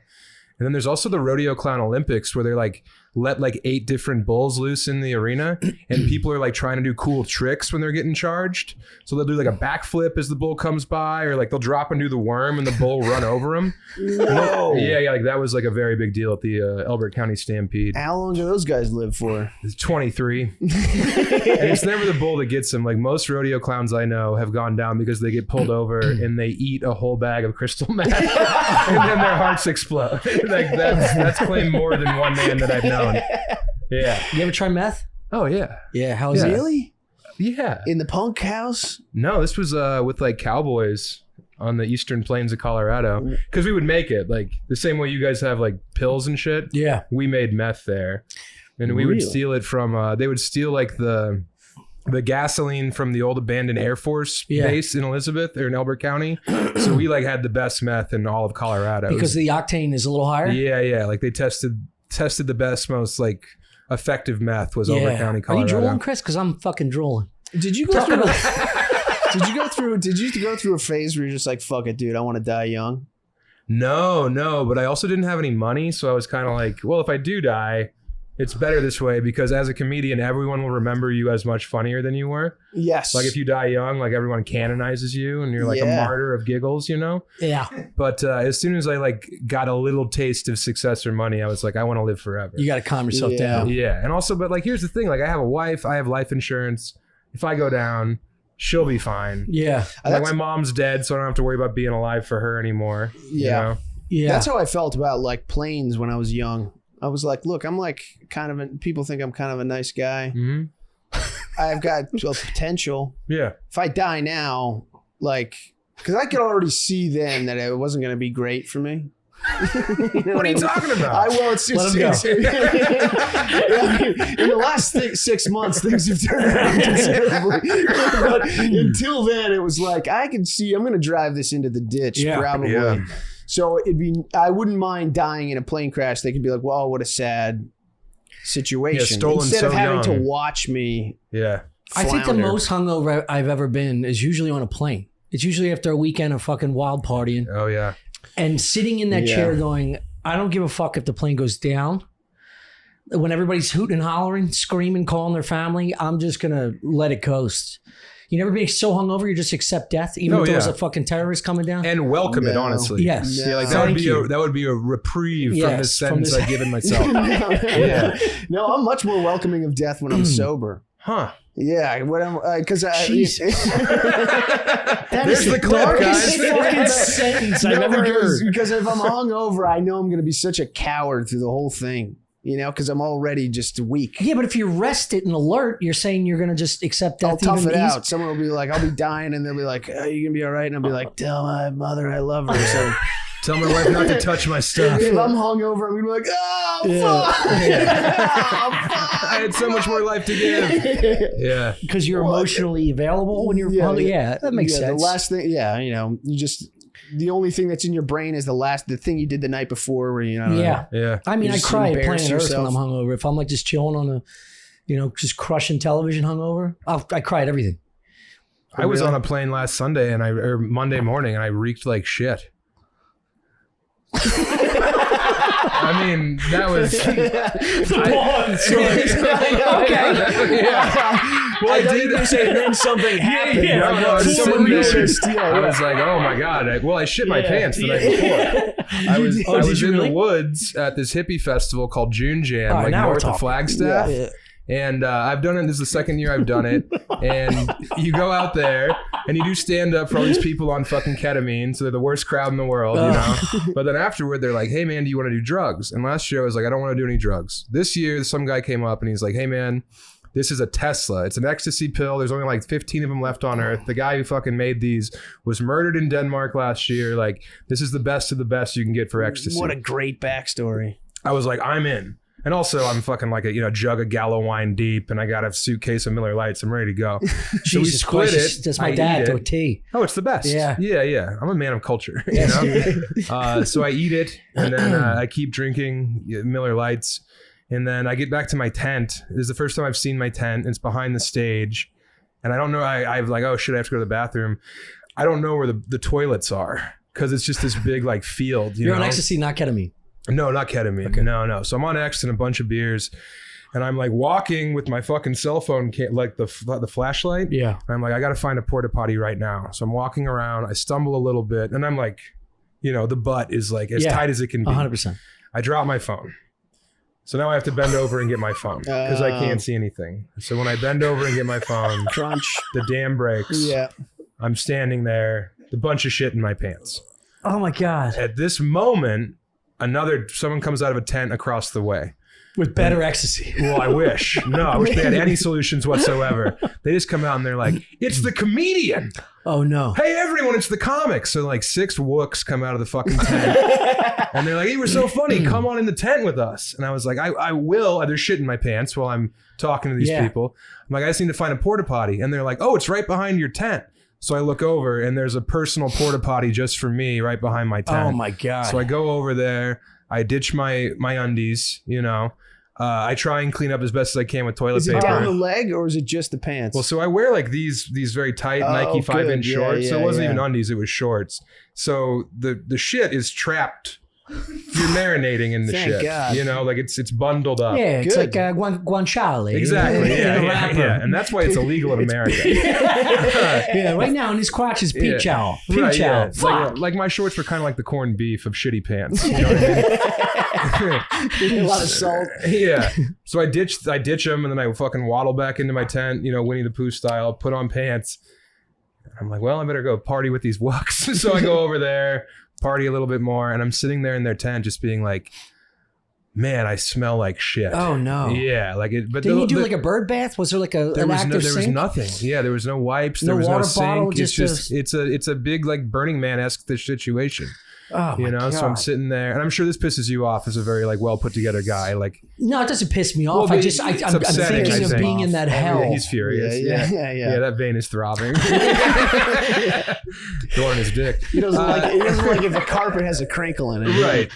And then there's also the Rodeo Clown Olympics where they're like let like 8 different bulls loose in the arena and people are like trying to do cool tricks when they're getting charged. So they'll do like a backflip as the bull comes by, or like they'll drop and do the worm and the bull run over them. Whoa. Yeah. Like that was like a very big deal at the Elbert County Stampede. How long do those guys live for? It's 23. And it's never the bull that gets them. Like most rodeo clowns I know have gone down because they get pulled over and they eat a whole bag of crystal meth and then their hearts explode. Like that's claimed more than one man that I've known. Yeah. You ever try meth? Oh yeah. Yeah. How is it? Really? Yeah. In the punk house? No, this was with like cowboys on the eastern plains of Colorado because we would make it like the same way you guys have like pills and shit. Yeah. We made meth there, and we would steal it from. They would steal like the gasoline from the old abandoned Air Force base in Elizabeth or in Elbert County. So we like had the best meth in all of Colorado because the octane is a little higher. Yeah. Like they tested the best, most like effective meth was Elbert County, Colorado. Are you drooling, Chris? Because I'm fucking drooling. Did you go through? Did you go through a phase where you're just like, fuck it, dude, I want to die young? No, but I also didn't have any money, so I was kind of like, well, if I do die, it's better this way because as a comedian, everyone will remember you as much funnier than you were. Yes. Like if you die young, like everyone canonizes you and you're like a martyr of giggles, you know? Yeah. But as soon as I like got a little taste of success or money, I was like, I want to live forever. You got to calm yourself down. Yeah. And also, but like, here's the thing. Like I have a wife, I have life insurance. if I go down, she'll be fine. Yeah. Like my mom's dead, so I don't have to worry about being alive for her anymore. Yeah. You know? Yeah. That's how I felt about like planes when I was young. I was like, look, I'm like people think I'm kind of a nice guy. Mm-hmm. I've got potential. Yeah. If I die now, like, because I could already see then that it wasn't going to be great for me. What are you talking about? It's in the last 6 months, things have turned around considerably. But until then, it was like, I can see I'm going to drive this into the ditch, probably. Yeah. So I wouldn't mind dying in a plane crash. They could be like, well, what a sad situation. Yeah, stolen instead of so having young. to watch me. Yeah. I think the flounder. most hungover I've ever been is usually on a plane. It's usually after a weekend of fucking wild partying Oh yeah. and sitting in that chair going, I don't give a fuck if the plane goes down. When everybody's hooting and hollering, screaming, calling their family, I'm just going to let it coast. You never be so hungover, you just accept death, even if there's a fucking terrorist coming down. And welcome it, honestly. Yes. Yeah, like Thank you. that would be a reprieve from this sentence I've given myself. No, I'm much more welcoming of death when I'm sober. Huh. Yeah, when I'm because Jesus. That There's is the clip, darkest guys. fucking sentence I've ever heard. Because if I'm hungover, I know I'm going to be such a coward through the whole thing. You know, because I'm already just weak. Yeah, but if you're rested and alert, you're saying you're going to just accept death. I'll tough even it out. Someone will be like, I'll be dying, and they'll be like, "Are you gonna be all right?" And I'll be like, "Tell my mother I love her." So Tell my wife not to touch my stuff. if I'm hungover, I'm gonna be like, "Oh fuck!" I had so much more life to give. Yeah. Because you're emotionally available when you're hungry. Yeah, that makes sense. The last thing, the only thing that's in your brain is the thing you did the night before, where Yeah. I mean, You I just cry at embarrass planet Earth when yourself. I'm hungover. If I'm like just chilling on a, just crushing television hungover, I cry at everything. I was on a plane last Sunday or Monday morning and I reeked like shit. I mean, that was Okay. Well, I did say then something happened. Yeah. No, I was so Someone nervous. noticed. I was like, oh my God. I shit my pants the night before. I was did you in really? the woods at this hippie festival called June Jam, All right, like now we're north of talking. Flagstaff. Yeah. And I've done it. This is the second year I've done it. And you go out there and you do stand up for all these people on fucking ketamine. So they're the worst crowd in the world, you know. But then afterward, they're like, hey, man, do you want to do drugs? And last year I was like, I don't want to do any drugs. This year, some guy came up and he's like, hey, man, this is a Tesla. It's an ecstasy pill. There's only like 15 of them left on Earth. The guy who fucking made these was murdered in Denmark last year. Like, this is the best of the best you can get for ecstasy. What a great backstory. I was like, I'm in. And also, I'm fucking like a jug of Gallo wine deep, and I got a suitcase of Miller Lights. I'm ready to go. So we Jesus split Christ, it. that's my I dad eat to a it. T. Oh, it's the best. Yeah. Yeah. I'm a man of culture. You know? So I eat it, and then I keep drinking Miller Lights, and then I get back to my tent. This is the first time I've seen my tent. It's behind the stage, and I don't know. I've like, oh shit, I have to go to the bathroom. I don't know where the toilets are because it's just this big like field. You're know? on ecstasy, not ketamine. No, not ketamine. Okay. No. So I'm on X and a bunch of beers, and I'm like walking with my fucking cell phone, like the flashlight. Yeah. And I'm like, I got to find a porta potty right now. So I'm walking around. I stumble a little bit, and I'm like, the butt is like as tight as it can be. 100%. I drop my phone. So now I have to bend over and get my phone because I can't see anything. So when I bend over and get my phone, Crunch. the dam breaks. Yeah. I'm standing there, the bunch of shit in my pants. Oh my God. At this moment, someone comes out of a tent across the way. With better ecstasy. Well, I wish. No, I wish they had any solutions whatsoever. They just come out and they're like, it's the comedian. Oh no. Hey, everyone, it's the comic. So like 6 wooks come out of the fucking tent. And they're like, hey, we're so funny. Come on in the tent with us. And I was like, I will. There's shit in my pants while I'm talking to these people. I'm like, I just need to find a porta potty. And they're like, oh, it's right behind your tent. So I look over and there's a personal porta potty just for me right behind my tent. Oh my God. So I go over there. I ditch my undies, I try and clean up as best as I can with toilet Is it paper. down the leg or is it just the pants? Well, so I wear like these very tight Nike 5-inch shorts. So it wasn't even undies, it was shorts. So the shit is trapped You're marinating in the Thank shit. God. You know, like it's bundled up. Yeah, it's Good. like guanciale. Exactly. In a wrapper. Yeah. And that's why it's illegal in America. Yeah, right now in his crotch is peep chow. Peep Right, chow. yeah. Fuck. Like my shorts were kind of like the corned beef of shitty pants. You know what I mean? A lot of salt. Yeah. So I ditch them, and then I fucking waddle back into my tent, you know, Winnie the Pooh style, put on pants. I'm like, well, I better go party with these wucks. So I go over there, party a little bit more, and I'm sitting there in their tent just being like, man, I smell like shit. Oh no. Yeah, like it. But Didn't you do like a bird bath? Was there like an active there was sink? nothing. Yeah, there was no wipes. No There was water no sink. bottle, It's just it's a big like Burning Man-esque situation. Oh my You know, God. so I'm sitting there, and I'm sure this pisses you off as a very like well put together guy. Like, No, it doesn't piss me off. Well, I'm upsetting, thinking I of think. being in that hell. yeah, he's furious. Yeah. That vein is throbbing. Going in his dick. He doesn't like if a carpet has a crinkle in it. Right.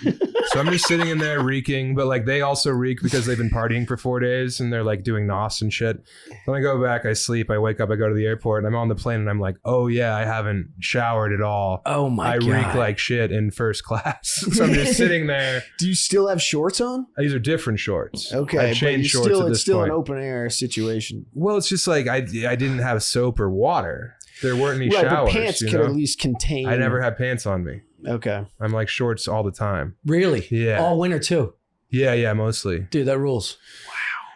So I'm just sitting in there reeking, but like they also reek because they've been partying for 4 days and they're like doing nos and shit. Then I go back, I sleep, I wake up, I go to the airport, and I'm on the plane, and I'm like, oh yeah, I haven't showered at all. Oh my I God. reek like shit in first class. So I'm just sitting there. Do you still have shorts on? These are different shorts. Okay, I've but changed shorts at it's this still point. an open air situation. Well, it's just like I didn't have soap or water. There weren't any Right, showers. but pants you could know? at least contain. I never had pants on me. Okay. I'm like shorts all the time. Really? Yeah. All winter too. Yeah, mostly. Dude, that rules.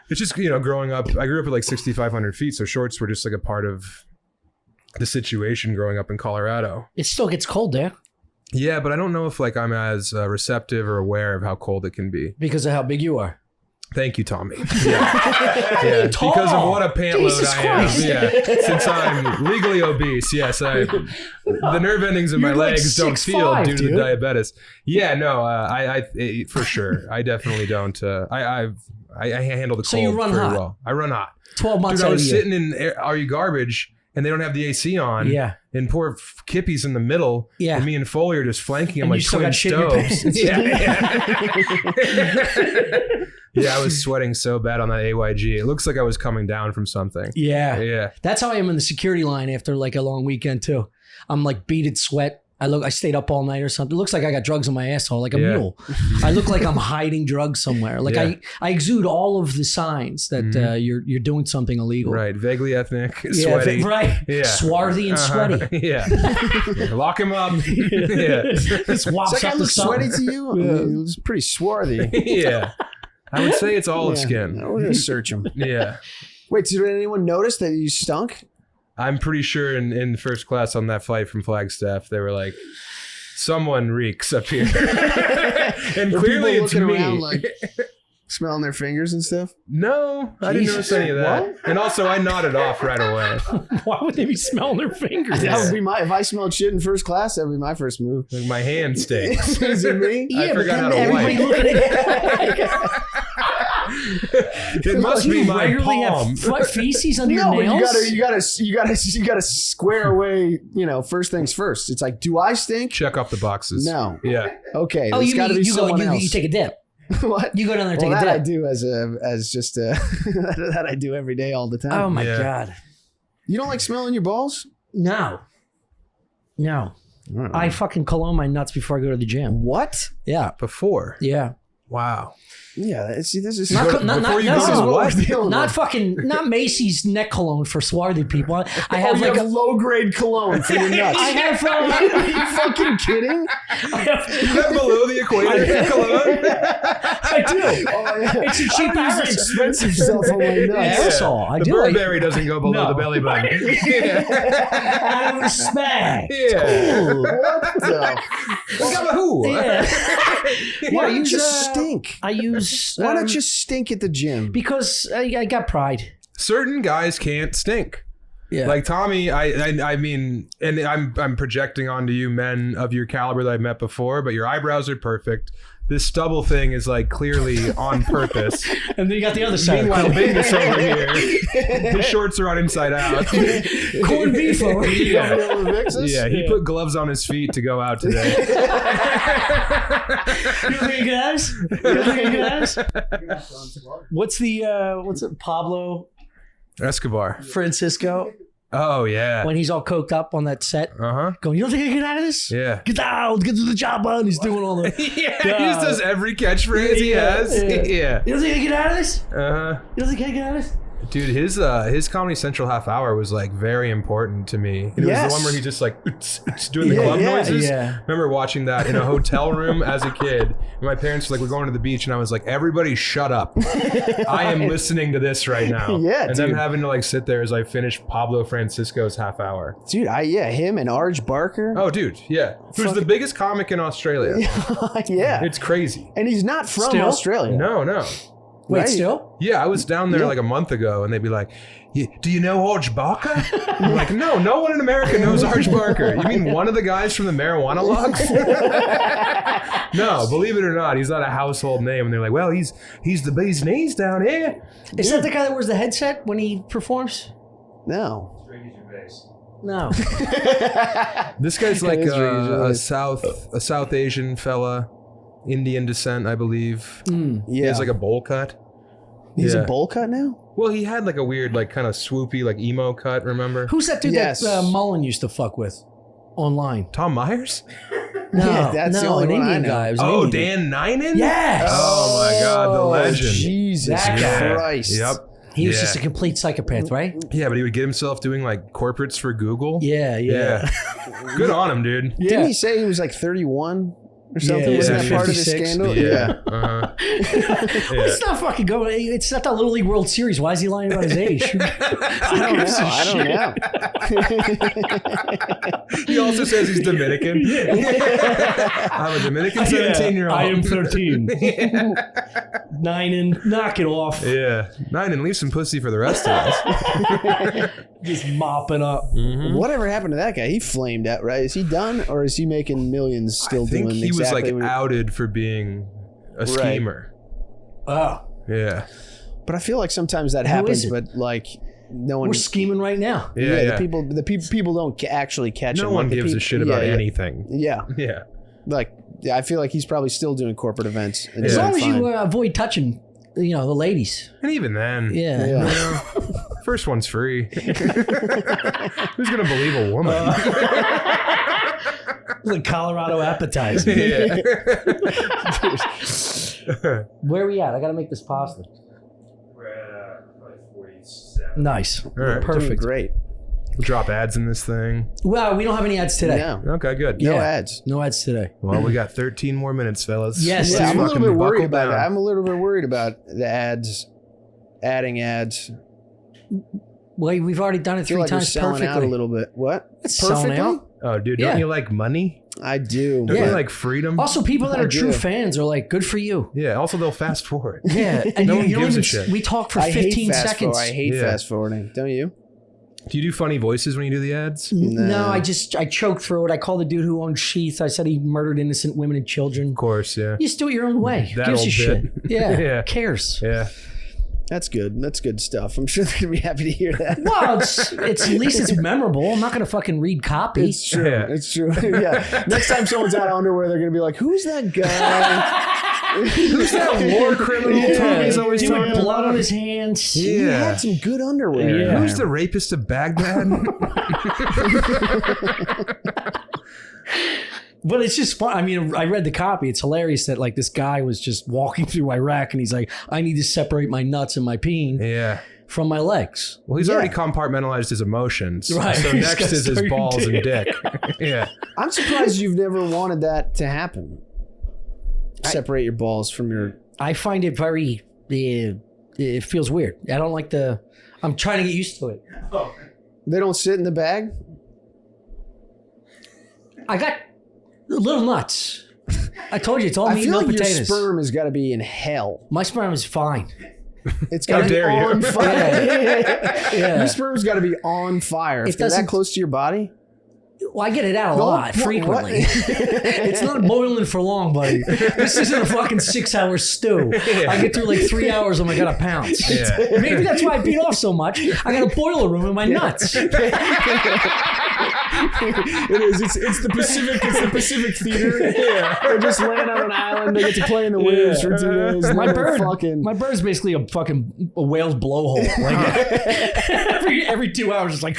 It's just, you know, growing up, I grew up at like 6,500 feet, so shorts were just like a part of the situation growing up in Colorado. It still gets cold there Yeah, but I don't know if like I'm as receptive or aware of how cold it can be. because of how big you are. Thank you, Tommy. Yeah, Tall. because of what a pant load Jesus I am. Christ. Yeah, since I'm legally obese. Yes, the nerve endings in my You're like legs don't 6'5", feel due to dude. the diabetes. Yeah, no, I for sure. I definitely don't. I handle the cold So you run very hot. well. I run hot. 12 months Dude, I out of was the year. sitting in Are You Garbage, and they don't have the AC on. Yeah. And poor Kippy's in the middle. Yeah. And me and Foley are just flanking him And like you still twin got shit in your stoves. pants. Yeah. Yeah, I was sweating so bad on that AYG. It looks like I was coming down from something. Yeah. Yeah. That's how I am in the security line after like a long weekend too. I'm like beaded sweat. I stayed up all night or something. It looks like I got drugs in my asshole, like a Yeah. mule. I look like I'm hiding drugs somewhere. Like Yeah. I exude all of the signs that you're doing something illegal. Right. Vaguely ethnic, Yeah, sweaty. right. Yeah. Swarthy and sweaty. Yeah. Yeah. Lock him up. Yeah. Just Does wops that guy up the look sun. sweaty to you? I mean, it's pretty swarthy. Yeah. I would say it's olive Yeah. skin. We're gonna search him. Yeah. Wait, did anyone notice that you stunk? I'm pretty sure in first class on that flight from Flagstaff, they were like, someone reeks up here. And Were clearly people it's looking me. around, like, smelling their fingers and stuff? No, I didn't notice any of that. What? And also, I nodded off right away. Why would they be smelling their fingers? That would be if I smelled shit in first class, that would be my first move. Like my hand stinks. Is it me? I forgot how to everybody wipe. looking at It must be my regularly palm. have feces under No, your but nails. you gotta square away. You know, first things first. It's like, do I stink? Check off the boxes. No. Yeah. Okay. Oh, there's you got to be you go someone else. you take a dip. What? You go down there and Well, take that a I dip. do as just that I do every day, all the time. Oh my Yeah. God. You don't like smelling your balls? No. I fucking cologne my nuts before I go to the gym. What? Yeah. Before. Yeah. Wow. Yeah. See, this is Not What? not Macy's neck cologne for swarthy people. I I have have like like a low grade cologne for your nuts. I have Are you fucking kidding? Is that below the equator cologne? I do. Oh, yeah. It's a cheap I use average. expensive stuff on my nuts. Aerosol. I The do like Burberry doesn't go below No. the belly button. Yeah. out of respect. Yeah. What the? Who? Yeah. Why I don't you use, just stink? I use Why don't you stink at the gym? because I got pride. Certain guys can't stink. Yeah. Like Tommy, I mean, and I'm projecting onto you men of your caliber that I've met before, but your eyebrows are perfect. This stubble thing is like clearly on purpose. and then you got the other side. Meanwhile, Bingus over here, his shorts are on inside out. Corned beef over here. Yeah, he put gloves on his feet to go out today. You looking guys? You looking guys? What's it? Pablo Escobar. Francisco? Oh yeah. when he's all coked up on that set, going, "You don't think I can get out of this? Yeah. Get out, get to the job, and he's doing all the Yeah. He just does every catchphrase he has. Yeah. You don't think I can get out of this? Uh huh. You don't think I can get out of this? Dude, his Comedy Central half hour was like very important to me. And it was the one where he just like doing the club noises. Yeah. Remember watching that in a hotel room as a kid. And my parents were like, we're going to the beach, and I was like, everybody shut up. I am listening to this right now. Yeah, and dude. them having to like sit there as I finished Pablo Francisco's half hour. Dude, him and Arj Barker. Oh, dude, yeah. Who's the biggest comic in Australia? Yeah. It's crazy. And he's not from Still? Australia. No. Wait, Right. still? Yeah, I was down there like a month ago, and they'd be like, do you know Arj Barker? I'm like, no one in America knows Arj Barker. You mean one of the guys from the marijuana logs? No, believe it or not, he's not a household name. And they're like, well, he's the bee's knees down here. Is that the guy that wears the headset when he performs? No. No. This guy's like It is a South Asian fella, Indian descent, I believe. Yeah. He has like a bowl cut. He's Yeah. a bowl cut now? Well, he had like a weird, like kind of swoopy, like emo cut. Remember? Who's that dude Yes. that Mullen used to fuck with online? Tom Myers? No, Yeah, that's the only an one I Indian know. guy. It was an Oh, Indian. Dan Ninen? Yes. Oh my God, the legend. Jesus That guy. Christ. Yep. He was Yeah. just a complete psychopath, right? Yeah, but he would get himself doing like corporates for Google. Yeah. Good on him, dude. Didn't he say he was like 31 or something? Yeah, Wasn't yeah, that part of the 56. scandal? Yeah. It's not fucking going. It's not the Little League World Series. Why is he lying about his age? I don't know. He also says he's Dominican. I'm a Dominican 17-year-old. I am 13. 9 and knock it off. Yeah. 9 and leave some pussy for the rest of us. Just mopping up. Whatever happened to that guy? He flamed out, right? Is he done, or is he making millions still I think doing he was exactly like what outed for being a schemer. Oh, Yeah. But I feel like sometimes that Who happens, is it? but like no one. we're scheming right now. Yeah. The people don't actually catch him. No one Like, the gives a peop- shit about yeah. anything. Yeah, Yeah. like I feel like he's probably still doing corporate events. And As doing long as fine. you avoid touching, the ladies. And even then, Yeah. Yeah. first one's free. Who's gonna believe a woman? The Colorado appetizer. Yeah. Where are we at? I got to make this pasta. We're at like 47. Nice. All right. Doing Perfect. great. Drop ads in this thing. Well, we don't have any ads today. No, Okay, good. no Yeah. ads. No ads today. Well, we got 13 more minutes, fellas. Yes, Yeah, Let's I'm a little fucking bit worried buckle about it. down. I'm a little bit worried about the ads, adding ads. Well, we've already done it I feel three like we're times selling out a perfectly. little bit. What? It's selling out. Oh, dude, Yeah. don't you like money? I do. Don't Yeah. you like freedom? Also, people that I are true do. fans are like, good for you. Yeah, also they'll fast forward. Yeah. And No you one don't gives a even, shit. we talk for I hate 15 fast seconds. I hate Yeah. fast forwarding. Don't you? Do you do funny voices when you do the ads? No, I choked through it. I called the dude who owned Sheath. I said he murdered innocent women and children. Of course, yeah. You just do it your own way. Who That gives old a shit? bit. Yeah. Yeah. Cares? Yeah. That's good. That's good stuff. I'm sure they're gonna be happy to hear that. Well, it's at least it's memorable. I'm not gonna fucking read copy. It's true. Yeah. It's true. Yeah. Next time someone's out of underwear, they're gonna be like, "Who's that guy? Who's that war criminal Tommy's always Dude, talking blood about? on his hands. He Yeah. had some good underwear." Yeah. Who's the rapist of Baghdad? But it's just fun. I mean, I read the copy. It's hilarious that like this guy was just walking through Iraq and he's like, I need to separate my nuts and my peen Yeah. from my legs. Well, he's Yeah. already compartmentalized his emotions. Right. So He's next got is his starting balls and dick. dick. Yeah. I'm surprised you've never wanted that to happen. Separate your balls from your. I find it very, it feels weird. I don't like I'm trying to get used to it. They don't sit in the bag. I got little nuts. I told you, it's all I meat, feel no like potatoes. your sperm has got to be in hell. My sperm is fine. It's got to be dare you. on fire. Yeah. Your sperm's got to be on fire. If they're that doesn't- close to your body. Well, I get it out a lot, what- frequently. It's not boiling for long, buddy. This isn't a fucking 6-hour stew. I get through like 3 hours and I gotta pounce. Yeah. Maybe that's why I beat off so much. I got a boiler room in my nuts. It is. It's the Pacific. It's the Pacific Theater. Yeah. They just land on an island. They get to play in the waves for 2 days. My bird, Fucking. my bird's basically a whale's blowhole. Like every 2 hours, it's like.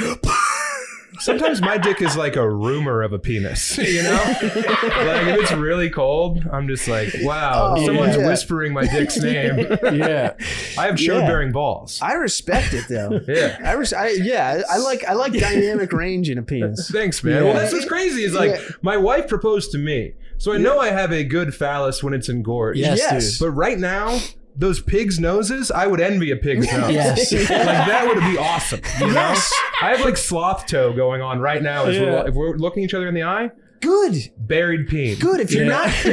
Sometimes my dick is like a rumor of a penis, you know? Like if it's really cold, I'm just like, wow, someone's whispering my dick's name. Yeah. I have chode-bearing balls. I respect it though. Yeah. I like dynamic range in a penis. Thanks, man. Well, that's what's crazy is like my wife proposed to me. So I know I have a good phallus when it's engorged. Yes. But right now, those pigs' noses, I would envy a pig's nose. Yes. Like that would be awesome. You know? I have like sloth toe going on right now. If we're looking each other in the eye. Good. Buried peen. Good. If you're not, if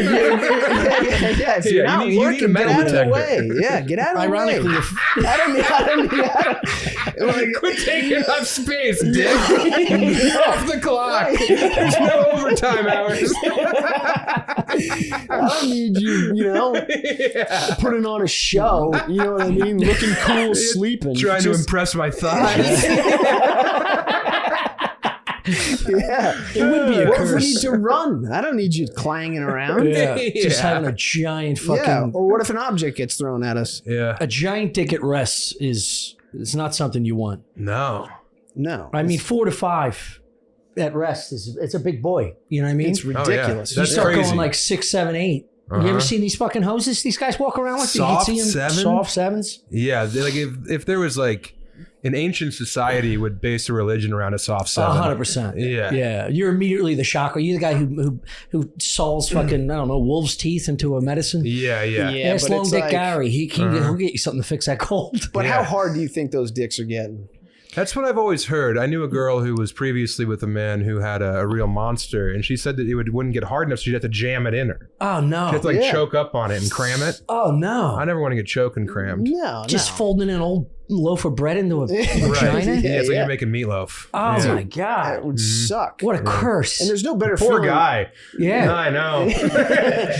you're not you working, need a metal get out of the detector. way. Yeah, get out of the way. Ironically, I don't like, Quit taking up space, dick. Off the clock. There's no overtime hours. I don't need you, putting on a show. You know what I mean? Looking cool, sleeping. Trying to impress my thighs. Yeah, it would be a what if we curse. need to run? I don't need you clanging around. Yeah. Just having a giant fucking. Yeah. Or what if an object gets thrown at us? Yeah. A giant dick at rest is not something you want. No. No. I mean, 4 to 5 at rest it's a big boy. You know what I mean? It's ridiculous. You That's start crazy. going like 6, 7, 8. You ever seen these fucking hoses these guys walk around with? Soft you can see them, 7? soft 7s. Yeah. Like if there was like an ancient society would base a religion around a soft 7. 100%. Yeah. Yeah. You're immediately the shocker. You're the guy who saws fucking, I don't know, wolf's teeth into a medicine. Yeah. Ask but Long it's Dick like- Gary. He'll get you something to fix that cold. But how hard do you think those dicks are getting? That's what I've always heard. I knew a girl who was previously with a man who had a real monster, and she said that it wouldn't get hard enough, so she'd have to jam it in her. Oh, no. She'd have to like choke up on it and cram it. Oh, no. I never want to get choked and crammed. No, Just folding an old loaf of bread into a vagina? Right. Yeah, it's like Yeah. you're making meatloaf. Oh, Yeah. my God. that would suck. What a curse. And there's no better Poor feeling. guy. Yeah. I know.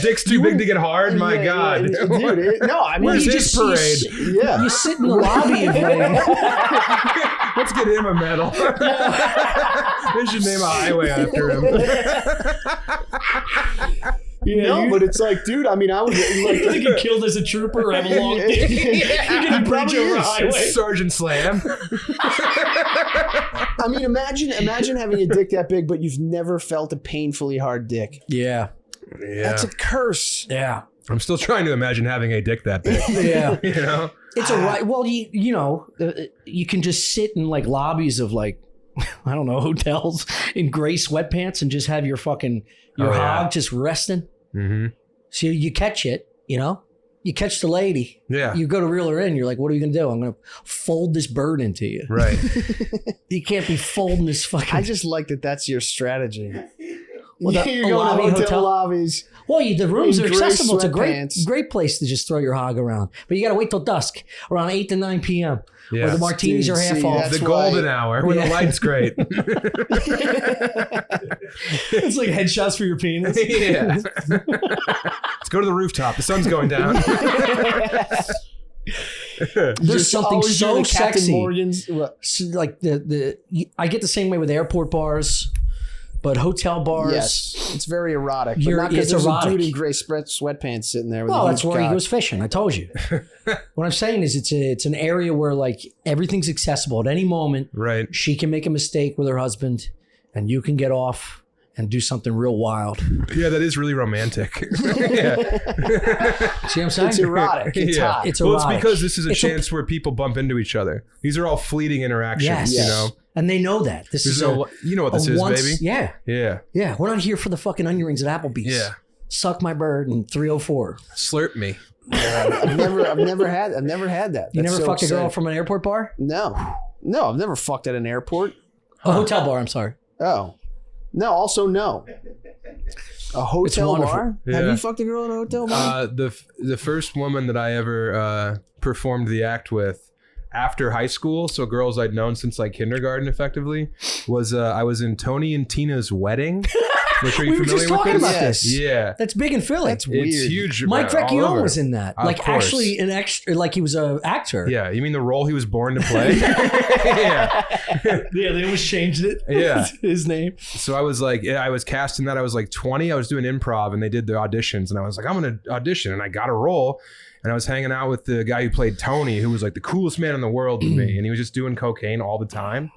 Dick's too big to get hard. My Yeah, God. yeah, dude, no, I mean, Where's you his just parade? yeah. You sit in the lobby of Let's get him a medal. They should name a highway after him. But it's like, dude, I mean, I would like. think he killed as a trooper or have a long dick. He probably is. Sergeant Slam. I mean, imagine having a dick that big, but you've never felt a painfully hard dick. Yeah. Yeah. That's a curse. Yeah. I'm still trying to imagine having a dick that big. Yeah. You know? It's a right. Well, you can just sit in like lobbies of like, I don't know, hotels in gray sweatpants and just have your fucking, hog just resting. Mm-hmm. So you catch it, you catch the lady. Yeah. You go to reel her in. You're like, what are you going to do? I'm going to fold this bird into you. Right. You can't be folding this fucking. I just like that. That's your strategy. Well, You're a going lobby to hotel? lobbies. Well, the rooms in are gray accessible. It's a sweatpants. great place to just throw your hog around. But you got to wait till dusk, around 8 to 9 p.m. Yeah. Where the martinis Dude, are half see, off. that's The golden why- hour when the light's great. It's like headshots for your penis. Yeah. Let's go to the rooftop. The sun's going down. There's something always so doing the Captain sexy. Morgan's. So, like I get the same way with airport bars, but hotel bars. Yes, it's very erotic. But You're- not because it's there's erotic. a dude in gray sweatpants sitting there. With Well, a that's huge where he cock. goes fishing. I told you. What I'm saying is, it's an area where like everything's accessible at any moment. Right. She can make a mistake with her husband, and you can get off and do something real wild. Yeah, that is really romantic. Yeah. See what I'm saying? It's erotic. It's Yeah. hot. It's Well, it's erotic. because this is a It's a- chance where people bump into each other. These are all fleeting interactions, Yes. you know? And they know that. This There's is no, you know what this a is, once, baby? Yeah. Yeah. Yeah. We're not here for the fucking onion rings at Applebee's. Yeah. Suck my bird and 304. Slurp me. I've never had that. You That's never so fucked a girl exciting. from an airport bar? No, I've never fucked at an airport. A hotel bar, I'm sorry. Oh, no. Also, no. A hotel wonderful. bar? Yeah. Have you fucked a girl in a hotel bar? The first woman that I ever performed the act with after high school, so girls I'd known since like kindergarten effectively, was I was in Tony and Tina's wedding. Which, are you We were familiar just with talking this? about this. Yeah. That's big in Philly. That's weird. It's huge. Mike all Vecchione over. was in that. Of Like course. actually an extra, like he was an actor. Yeah, you mean the role he was born to play? Yeah. Yeah, they almost changed it. Yeah. His name. So I was like, I was cast in that. I was like 20. I was doing improv and they did the auditions and I was like, I'm going to audition, and I got a role. And I was hanging out with the guy who played Tony, who was like the coolest man in the world to me. And he was just doing cocaine all the time.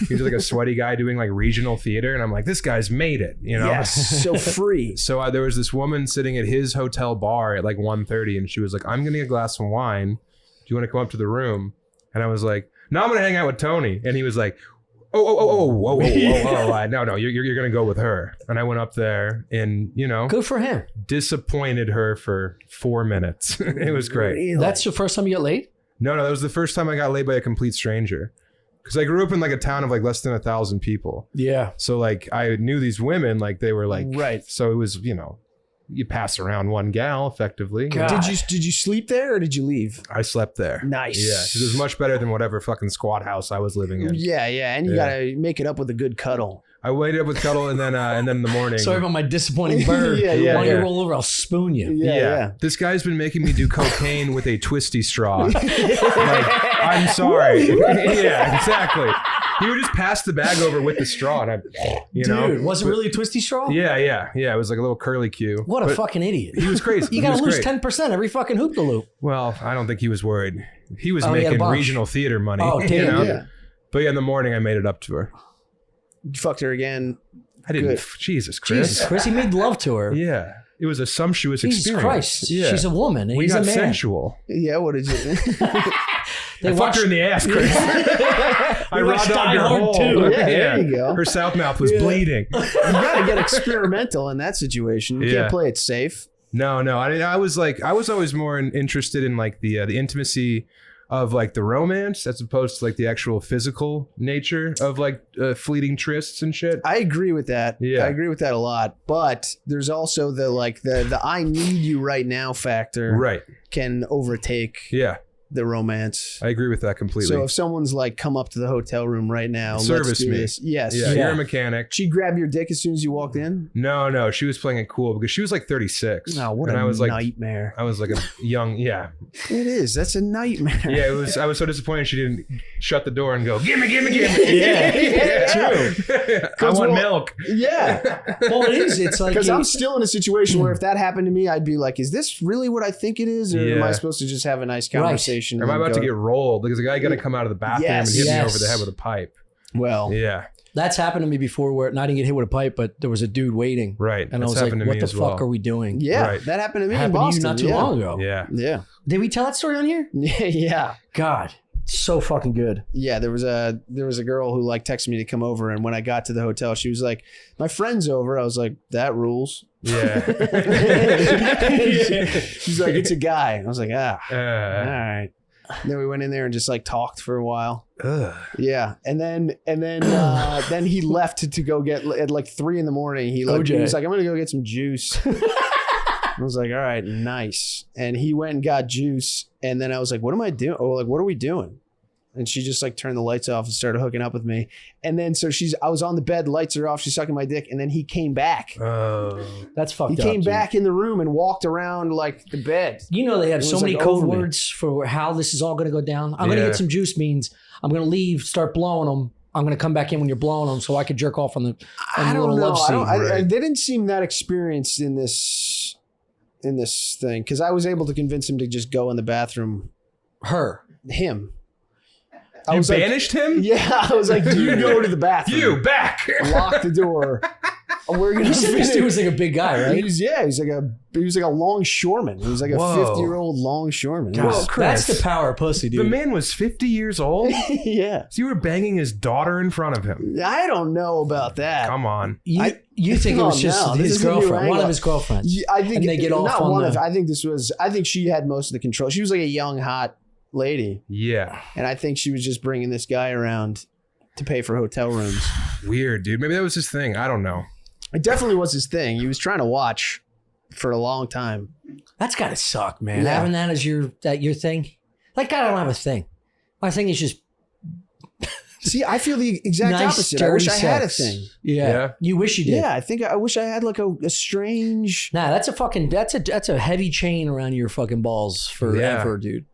He was like a sweaty guy doing like regional theater, and I'm like, this guy's made it, you know? Yes, so free. So there was this woman sitting at his hotel bar at like 1:30, and she was like, I'm gonna get a glass of wine. Do you want to come up to the room? And I was like, no, I'm gonna hang out with Tony. And he was like, whoa, no, you're gonna go with her. And I went up there, and Good for him. disappointed her for 4 minutes. It was great. Really? That's the first time you got laid? No, that was the first time I got laid by a complete stranger. Because I grew up in like a town of like less than 1,000 people. Yeah. So like I knew these women, like they were like, Right. So it was, you pass around one gal effectively. God. Did you sleep there or did you leave? I slept there. Nice. Yeah, 'cause it was much better than whatever fucking squat house I was living in. Yeah, and you gotta make it up with a good cuddle. I waited up with cuddle, and then in the morning. Sorry about my disappointing bird. Yeah, Why don't you yeah. roll over? I'll spoon you. Yeah. This guy's been making me do cocaine with a twisty straw. Like, I'm sorry. Yeah, exactly. He would just pass the bag over with the straw, and Dude, was it really a twisty straw? Yeah. It was like a little curly Q. What a fucking idiot. He was crazy. You He gotta was lose great. 10% every fucking hoop de loop. Well, I don't think he was worried. He was Oh, he had a making bunch. regional theater money. Oh, damn. Yeah. But yeah, in the morning I made it up to her. You fucked her again. I didn't. Good. Jesus, Chris. Jesus, Chris, he made love to her. Yeah, it was a sumptuous Jesus experience. Christ. Yeah. She's a woman and We he's got a man. sensual. Yeah, what did you I fucked her in the ass, Chris. I You're like raw dogged Die her Hard hole. too. Yeah, there you go. Her south mouth was Yeah. bleeding. You gotta get experimental in that situation. You Yeah. can't play it safe. No. I was always more interested in like the intimacy of like the romance as opposed to like the actual physical nature of like fleeting trysts and shit. I agree with that. Yeah. I agree with that a lot. But there's also the I need you right now factor Right. can overtake Yeah. the romance. I agree with that completely. So if someone's like, come up to the hotel room right now, let's Service do me. this. Yes. yeah, Yeah. you're a mechanic. She grabbed your dick as soon as you walked in. No, she was playing it cool because she was like 36. No, what and a I was like, nightmare. I was like a young, yeah. It is. That's a nightmare. Yeah, it was. I was so disappointed she didn't shut the door and go, gimme. Yeah, true. I want milk. Yeah. Well, it is. It's like Because I'm still in a situation where if that happened to me, I'd be like, is this really what I think it is? Or am Yeah. I supposed to just have a nice conversation? Or am I and about to go, get rolled? Because the guy got to come out of the bathroom Yes. and hit me Yes. over the head with a pipe. Well, Yeah, that's happened to me before where I didn't get hit with a pipe, but there was a dude waiting. right. And That's I was like, happened to what me the as fuck well. are we doing? yeah, Right. that happened to me in Happened Boston. to you not too yeah. long ago. Yeah. Yeah. Did we tell that story on here? Yeah. God, so fucking good. Yeah, there was a girl who like texted me to come over, and when I got to the hotel, she was like, "My friend's over." I was like, "That rules." Yeah. She's like, "It's a guy." I was like, "Ah, all Uh, right." Then we went in there and just like talked for a while. ugh. Yeah, and then then he left to go get at like 3 a.m. He like OJ. he was like, "I'm gonna go get some juice." I was like, "All right, nice." And he went and got juice, and then I was like, "What am I doing?" Oh, like, what are we doing? And she just like turned the lights off and started hooking up with me. And then so I was on the bed, lights are off, she's sucking my dick, and then he came back. Oh. That's fucked He up. came dude. back in the room and walked around like the bed. You know they have It so was, many like, code over me. words for how this is all going to go down. I'm going to Yeah. get some juice means I'm going to leave, start blowing them. I'm going to come back in when you're blowing them so I could jerk off on the I don't little know. love scene. right. They didn't seem that experienced in this thing because I was able to convince him to just go in the bathroom. Her. Him. I You was like, banished him? yeah, I was like, you go to the bathroom. You back. Lock the door. We're gonna You said this dude finish. was like a big guy, right? He was like a longshoreman. He was like a Whoa. 50-year-old longshoreman. God, Well, Chris, that's the power of pussy, The dude. man was 50 years old. Yeah. So you were banging his daughter in front of him. I don't know about that. Come on. You think it was Oh, just no, this his is a new girlfriend, one angle. of his girlfriends. Yeah, I think And they get off not on one the- of. I think she had most of the control. She was like a young hot lady, Yeah. and I think she was just bringing this guy around to pay for hotel rooms. Weird, dude. Maybe that was his thing. I don't know. It definitely was his thing. He was trying to watch for a long time. That's got to suck, man. Yeah. Having that as your thing. Like, I don't have a thing. My thing is just See, I feel the exact nice, opposite. I wish I dirty had a sex. thing. Yeah. Yeah. You wish you did. Yeah, I think I wish I had like a strange. Nah, that's a heavy chain around your fucking balls forever, dude.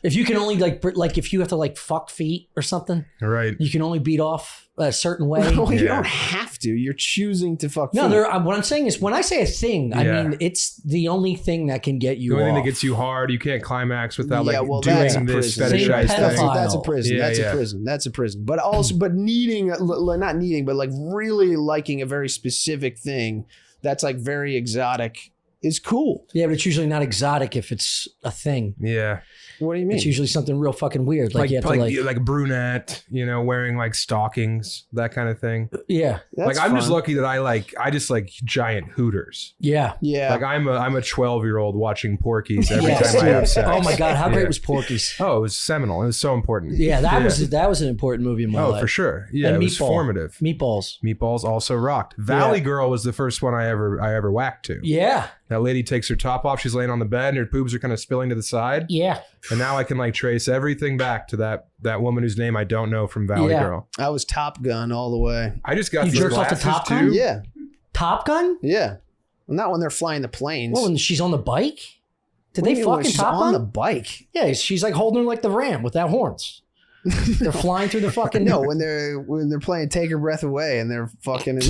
If you can only like if you have to like fuck feet or something, Right. you can only beat off a certain way. Well, you Yeah. don't have to. You're choosing to fuck. No, feet. there. What I'm saying is, when I say a thing, I Yeah. mean it's the only thing that can get you. The only thing off. that gets you hard, you can't climax without like well, that's doing a this prison. Same fetishized pedophile. thing. That's a prison. Yeah, That's yeah. a prison. That's a prison. But also, but needing, not needing, but like really liking a very specific thing that's like very exotic is cool. Yeah, but it's usually not exotic if it's a thing. Yeah. What do you mean? It's usually something real fucking weird. Like you have to like brunette, wearing like stockings, that kind of thing. yeah, That's like I'm just fun. lucky that I just like giant hooters. yeah. Yeah. Like I'm a 12-year-old watching Porky's every Yes, time I have dude. sex. Oh my god, how great Yeah. was Porky's? Oh, it was seminal. It was so important. Yeah, that was an important movie in my Oh, life. for sure. Yeah, And it was Meatball. formative. Meatballs. Meatballs also rocked. Valley Girl was the first one I ever whacked to. Yeah, That lady takes her top off. She's laying on the bed and her boobs are kind of spilling to the side. yeah. And now I can like trace everything back to that woman whose name I don't know from Valley Yeah. Girl. I was Top Gun all the way. I just got You the jerked off to glasses Top Gun? too. Yeah. Top Gun? Yeah. Well, not when they're flying the planes. Well, when she's on the bike? Did What do they you mean when fucking she's Top on Gun? the bike? Yeah, she's like holding her like the ram without horns. They're flying through the fucking. No, when they're playing Take Her Breath Away and they're fucking.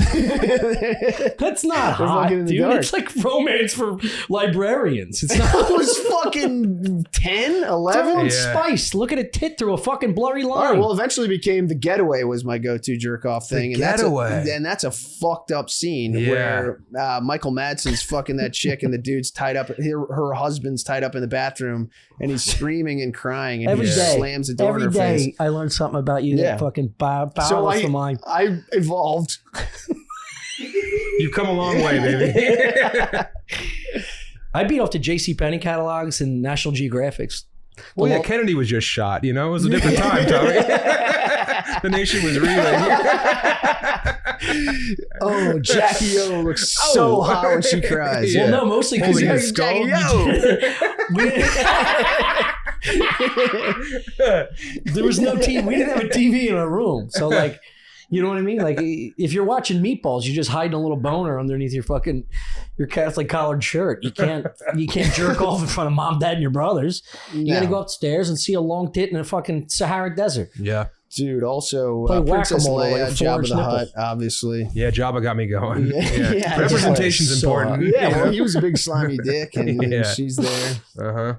That's not They're hot, fucking in the dude. dark. It's like romance for librarians. It's not. I was fucking 10, 11. Everyone's Yeah. spiced. Look at a tit through a fucking blurry All line. right, well, eventually became The Getaway was my go-to jerk-off thing. And Getaway. that's a fucked up scene Yeah. where Michael Madsen's fucking that chick and the dude's tied up. Her husband's tied up in the bathroom and he's screaming and crying and Every he day. slams the door in Every her day face. I learned something about you Yeah. that fucking bows So the mind. I evolved. You've come a long way, baby. I beat off to JCPenney catalogs and National Geographics. Well, yeah, Well- Kennedy was just shot. It was a different time, Tommy. The nation was reeling. Oh, Jackie O looks so hot when she cries. Yeah. Well, no, mostly because Holding his skull. there was no TV. We didn't have a TV in our room, so like, you know what I mean? Like, if you're watching Meatballs, you're just hiding a little boner underneath your Catholic collared shirt. You can't jerk off in front of mom, dad, and your brothers. You got to go upstairs and see a long tit in a fucking Sahara desert. Yeah. Dude, also Play Princess whack-a-mole like Leia, a Jabba forged the nipple. Hutt, obviously. Yeah, Jabba got me going. Yeah. Yeah. Yeah, Representation's just like important. Yeah, well, he was a big slimy dick, and Yeah. she's there. Uh-huh.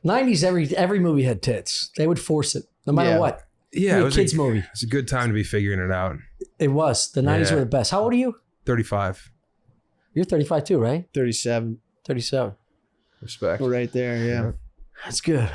90s, every movie had tits. They would force it, no matter Yeah. what. Yeah, It it was was a kids movie. It's a good time to be figuring it out. It was. The 90s Yeah. were the best. How old are you? 35. You're 35 too, right? 37. 37. Respect. We're right there, yeah. That's good.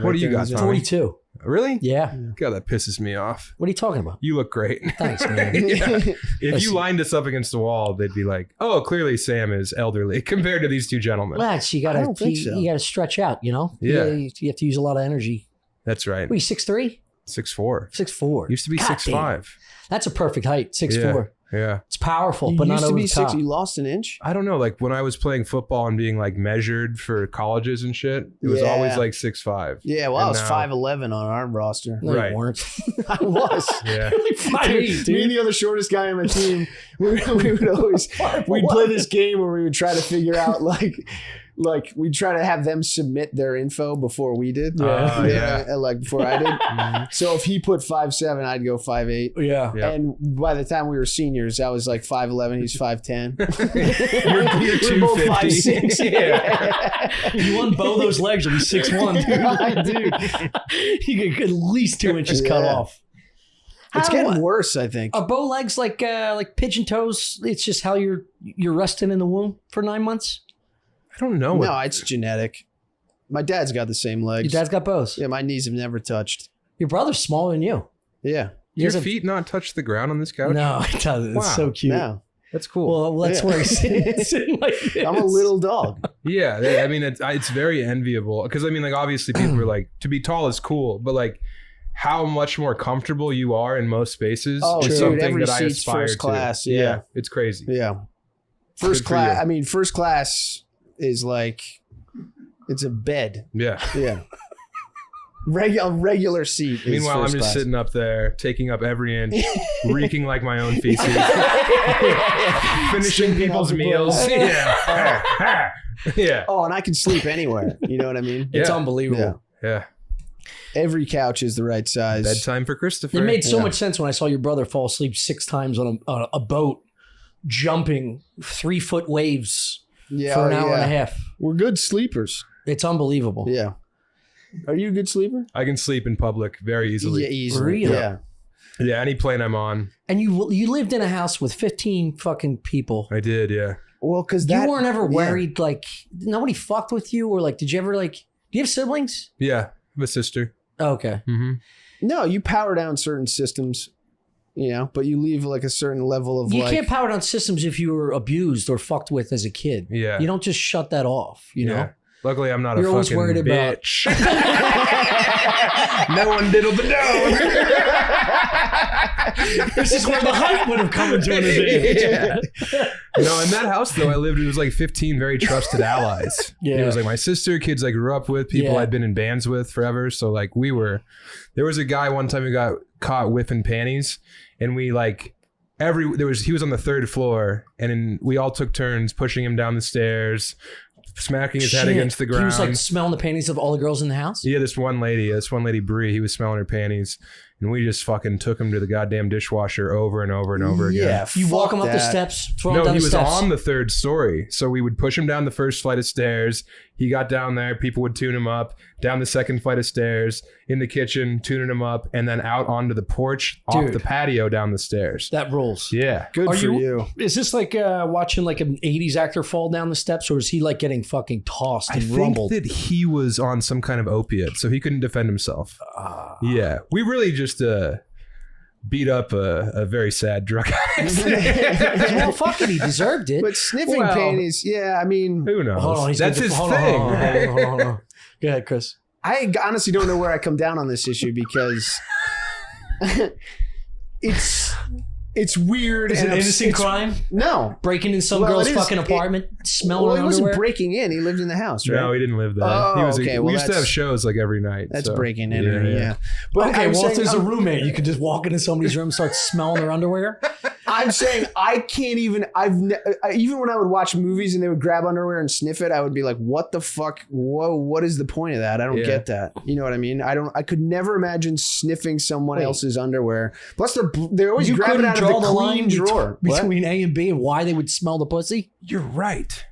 What do you got, Tommy? 42. Really? Yeah. God, that pisses me off. What are you talking about? You look great. Thanks, man. If you Listen. lined us up against the wall, they'd be like, "Oh, clearly Sam is elderly compared to these two gentlemen." Lads, you I gotta don't think so. you gotta stretch out, you know? Yeah. You have to use a lot of energy. That's right. What are you, 6'3"? 6'4". 6'4". Used to be God 6'5". That's a perfect height, 6'4". Yeah. It's powerful, You but not used to over be the 6. top. You lost an inch? I don't know. Like when I was playing football and being like measured for colleges and shit, it was Yeah. always like 6'5". Yeah, well, I And was now- 5'11" on our roster. No, Right. you weren't. I was. Yeah. Like 5'8", Me and dude. the other shortest guy on my team, we would always we'd play this game where we would try to figure out like we'd try to have them submit their info before we did. Oh, yeah. Like before I did. So if he put 5'7", I'd go 5'8". Yeah. Yeah. And by the time we were seniors, I was like 5'11", he's 5'10". You're We're both 250. 5'6". Yeah. You unbow those legs, you'll be 6'1", dude. I do. You get at least 2 inches cut Yeah. off. It's How- getting worse, I think. Are bow legs like pigeon toes? It's just how you're resting in the womb for 9 months? I don't know. No, it's genetic. My dad's got the same legs. Your dad's got bows. Yeah, my knees have never touched. Your brother's smaller than you. Yeah. He Your doesn't- feet not touch the ground on this couch? No, it doesn't. It's Wow. so cute. No. That's cool. Well, that's Yeah. where he's sitting like this. I'm a little dog. Yeah, I mean, it's very enviable because I mean, like, obviously, people are like, to be tall is cool, but like, how much more comfortable you are in most spaces Oh, is dude, something every that I seat's aspire first to. class, yeah. It's crazy. Yeah. First Good for class. you. I mean, first class is like, it's a bed. Yeah. Yeah. Regular seat. Is Meanwhile, I'm first just class. sitting up there, taking up every inch, reeking like my own feces, finishing Stinking people's off the meals. place. Yeah. Yeah. Oh, and I can sleep anywhere. You know what I mean? It's Yeah. unbelievable. Yeah. Yeah. Every couch is the right size. Bedtime for Christopher. It made so much sense when I saw your brother fall asleep 6 times on a boat, jumping 3-foot waves for an hour and a half. We're good sleepers. It's unbelievable. Yeah. Are you a good sleeper? I can sleep in public very easily. Yeah, easily. Really? Yeah. Yeah, any plane I'm on. And you lived in a house with 15 fucking people. I did, yeah. Well, because You weren't ever worried, like, nobody fucked with you? Or, like, did you ever, like, do you have siblings? Yeah, I have a sister. Oh, okay. Mm-hmm. No, you power down certain systems, but you leave like a certain level of You can't power down systems if you were abused or fucked with as a kid. Yeah. You don't just shut that off, you know? Luckily, I'm not You're a always fucking worried about- bitch. No one diddled the dog. This is where the hype would have come into an advantage. Yeah. In that house, though, I lived, it was like 15 very trusted allies. Yeah. It was like my sister, kids I grew up with, people Yeah. I'd been in bands with forever. So, like, there was a guy one time who got caught whiffing panties, and we, like, he was on the 3rd floor, and we all took turns pushing him down the stairs, smacking his head against the ground. He was like smelling the panties of all the girls in the house? Yeah, this one lady, Bree, he was smelling her panties, and we just fucking took him to the goddamn dishwasher over and over and over again. Yeah, You walk fuck him up the that. steps, throw him No, down he the was steps. on the 3rd story. So we would push him down the first flight of stairs. He got down there. People would tune him up. Down the 2nd flight of stairs. In the kitchen, tuning him up. And then out onto the porch, off Dude. the patio, down the stairs. That rules. Yeah. Good Are for you. Is this like watching like an 80s actor fall down the steps, or is he like getting fucking tossed I and think rumbled? that he was on some kind of opiate, so he couldn't defend himself. Yeah. We really just beat up a very sad drug addict. Well, fuck it, he deserved it. But sniffing Well- panties, yeah, I mean, Who knows? Hold on, he's That's gonna- his hold on, thing. hold on. Go ahead, Chris. I honestly don't know where I come down on this issue because it's weird. Is it and an it's- innocent it's- crime? No. Breaking in some Well, girl's it is- fucking apartment, smelling Well, he her wasn't underwear? breaking in. He lived in the house, right? No, he didn't live there. Oh, He was okay, we well, used to have that's- shows like every night. That's so. breaking in, yeah. But Okay, I'm well, if saying- there's a roommate, you could just walk into somebody's room and start smelling their underwear. I'm saying I can't even. Even when I would watch movies and they would grab underwear and sniff it, I would be like, "What the fuck? Whoa! What is the point of that? I don't get that. You know what I mean? I could never imagine sniffing someone else's underwear. Plus, they're always You grabbing couldn't out of draw the the clean line drawer. What? between A and B and why they would smell the pussy. You're right.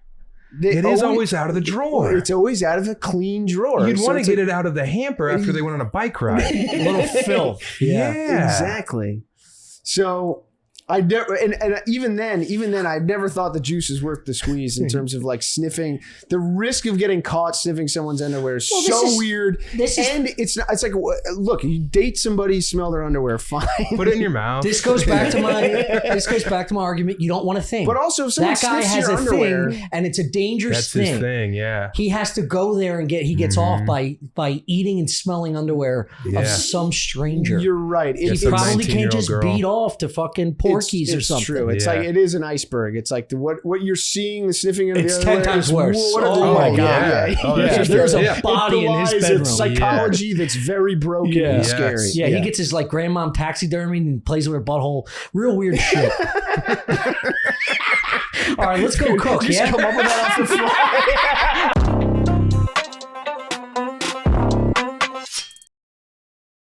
They It is always out of the drawer. It's always out of a clean drawer. You'd So want to it's get like- it out of the hamper after they went on a bike ride. A little filth. Yeah. Exactly. So I never, and even then, I've never thought the juice is worth the squeeze in terms of like sniffing. The risk of getting caught sniffing someone's underwear is Well, so weird. and It's not. It's like, look, you date somebody, smell their underwear, fine. Put it in your mouth. This goes back to my argument. You don't want a thing. But also, if someone that guy sniffs has your a underwear, thing, and it's a dangerous That's thing. his thing, yeah. He has to go there and he gets off by eating and smelling underwear Yeah. of some stranger. you're right. He Just a probably can't 19-year-old just girl. beat off to fucking Porky's or it's something. True. It's Yeah. like it is an iceberg. It's like what you're seeing, the sniffing of It's the 10 underwear times is worse. whatever- Oh my God. Yeah. Oh, Yeah, that's just there's a yeah. body in his It belies bedroom. a psychology that's very broken Yeah. and Yes. scary. Yeah, he gets his like grandmom taxidermy and plays with her butthole. Real weird shit. All right, let's go cook. Just Yeah. come up with that off the fly.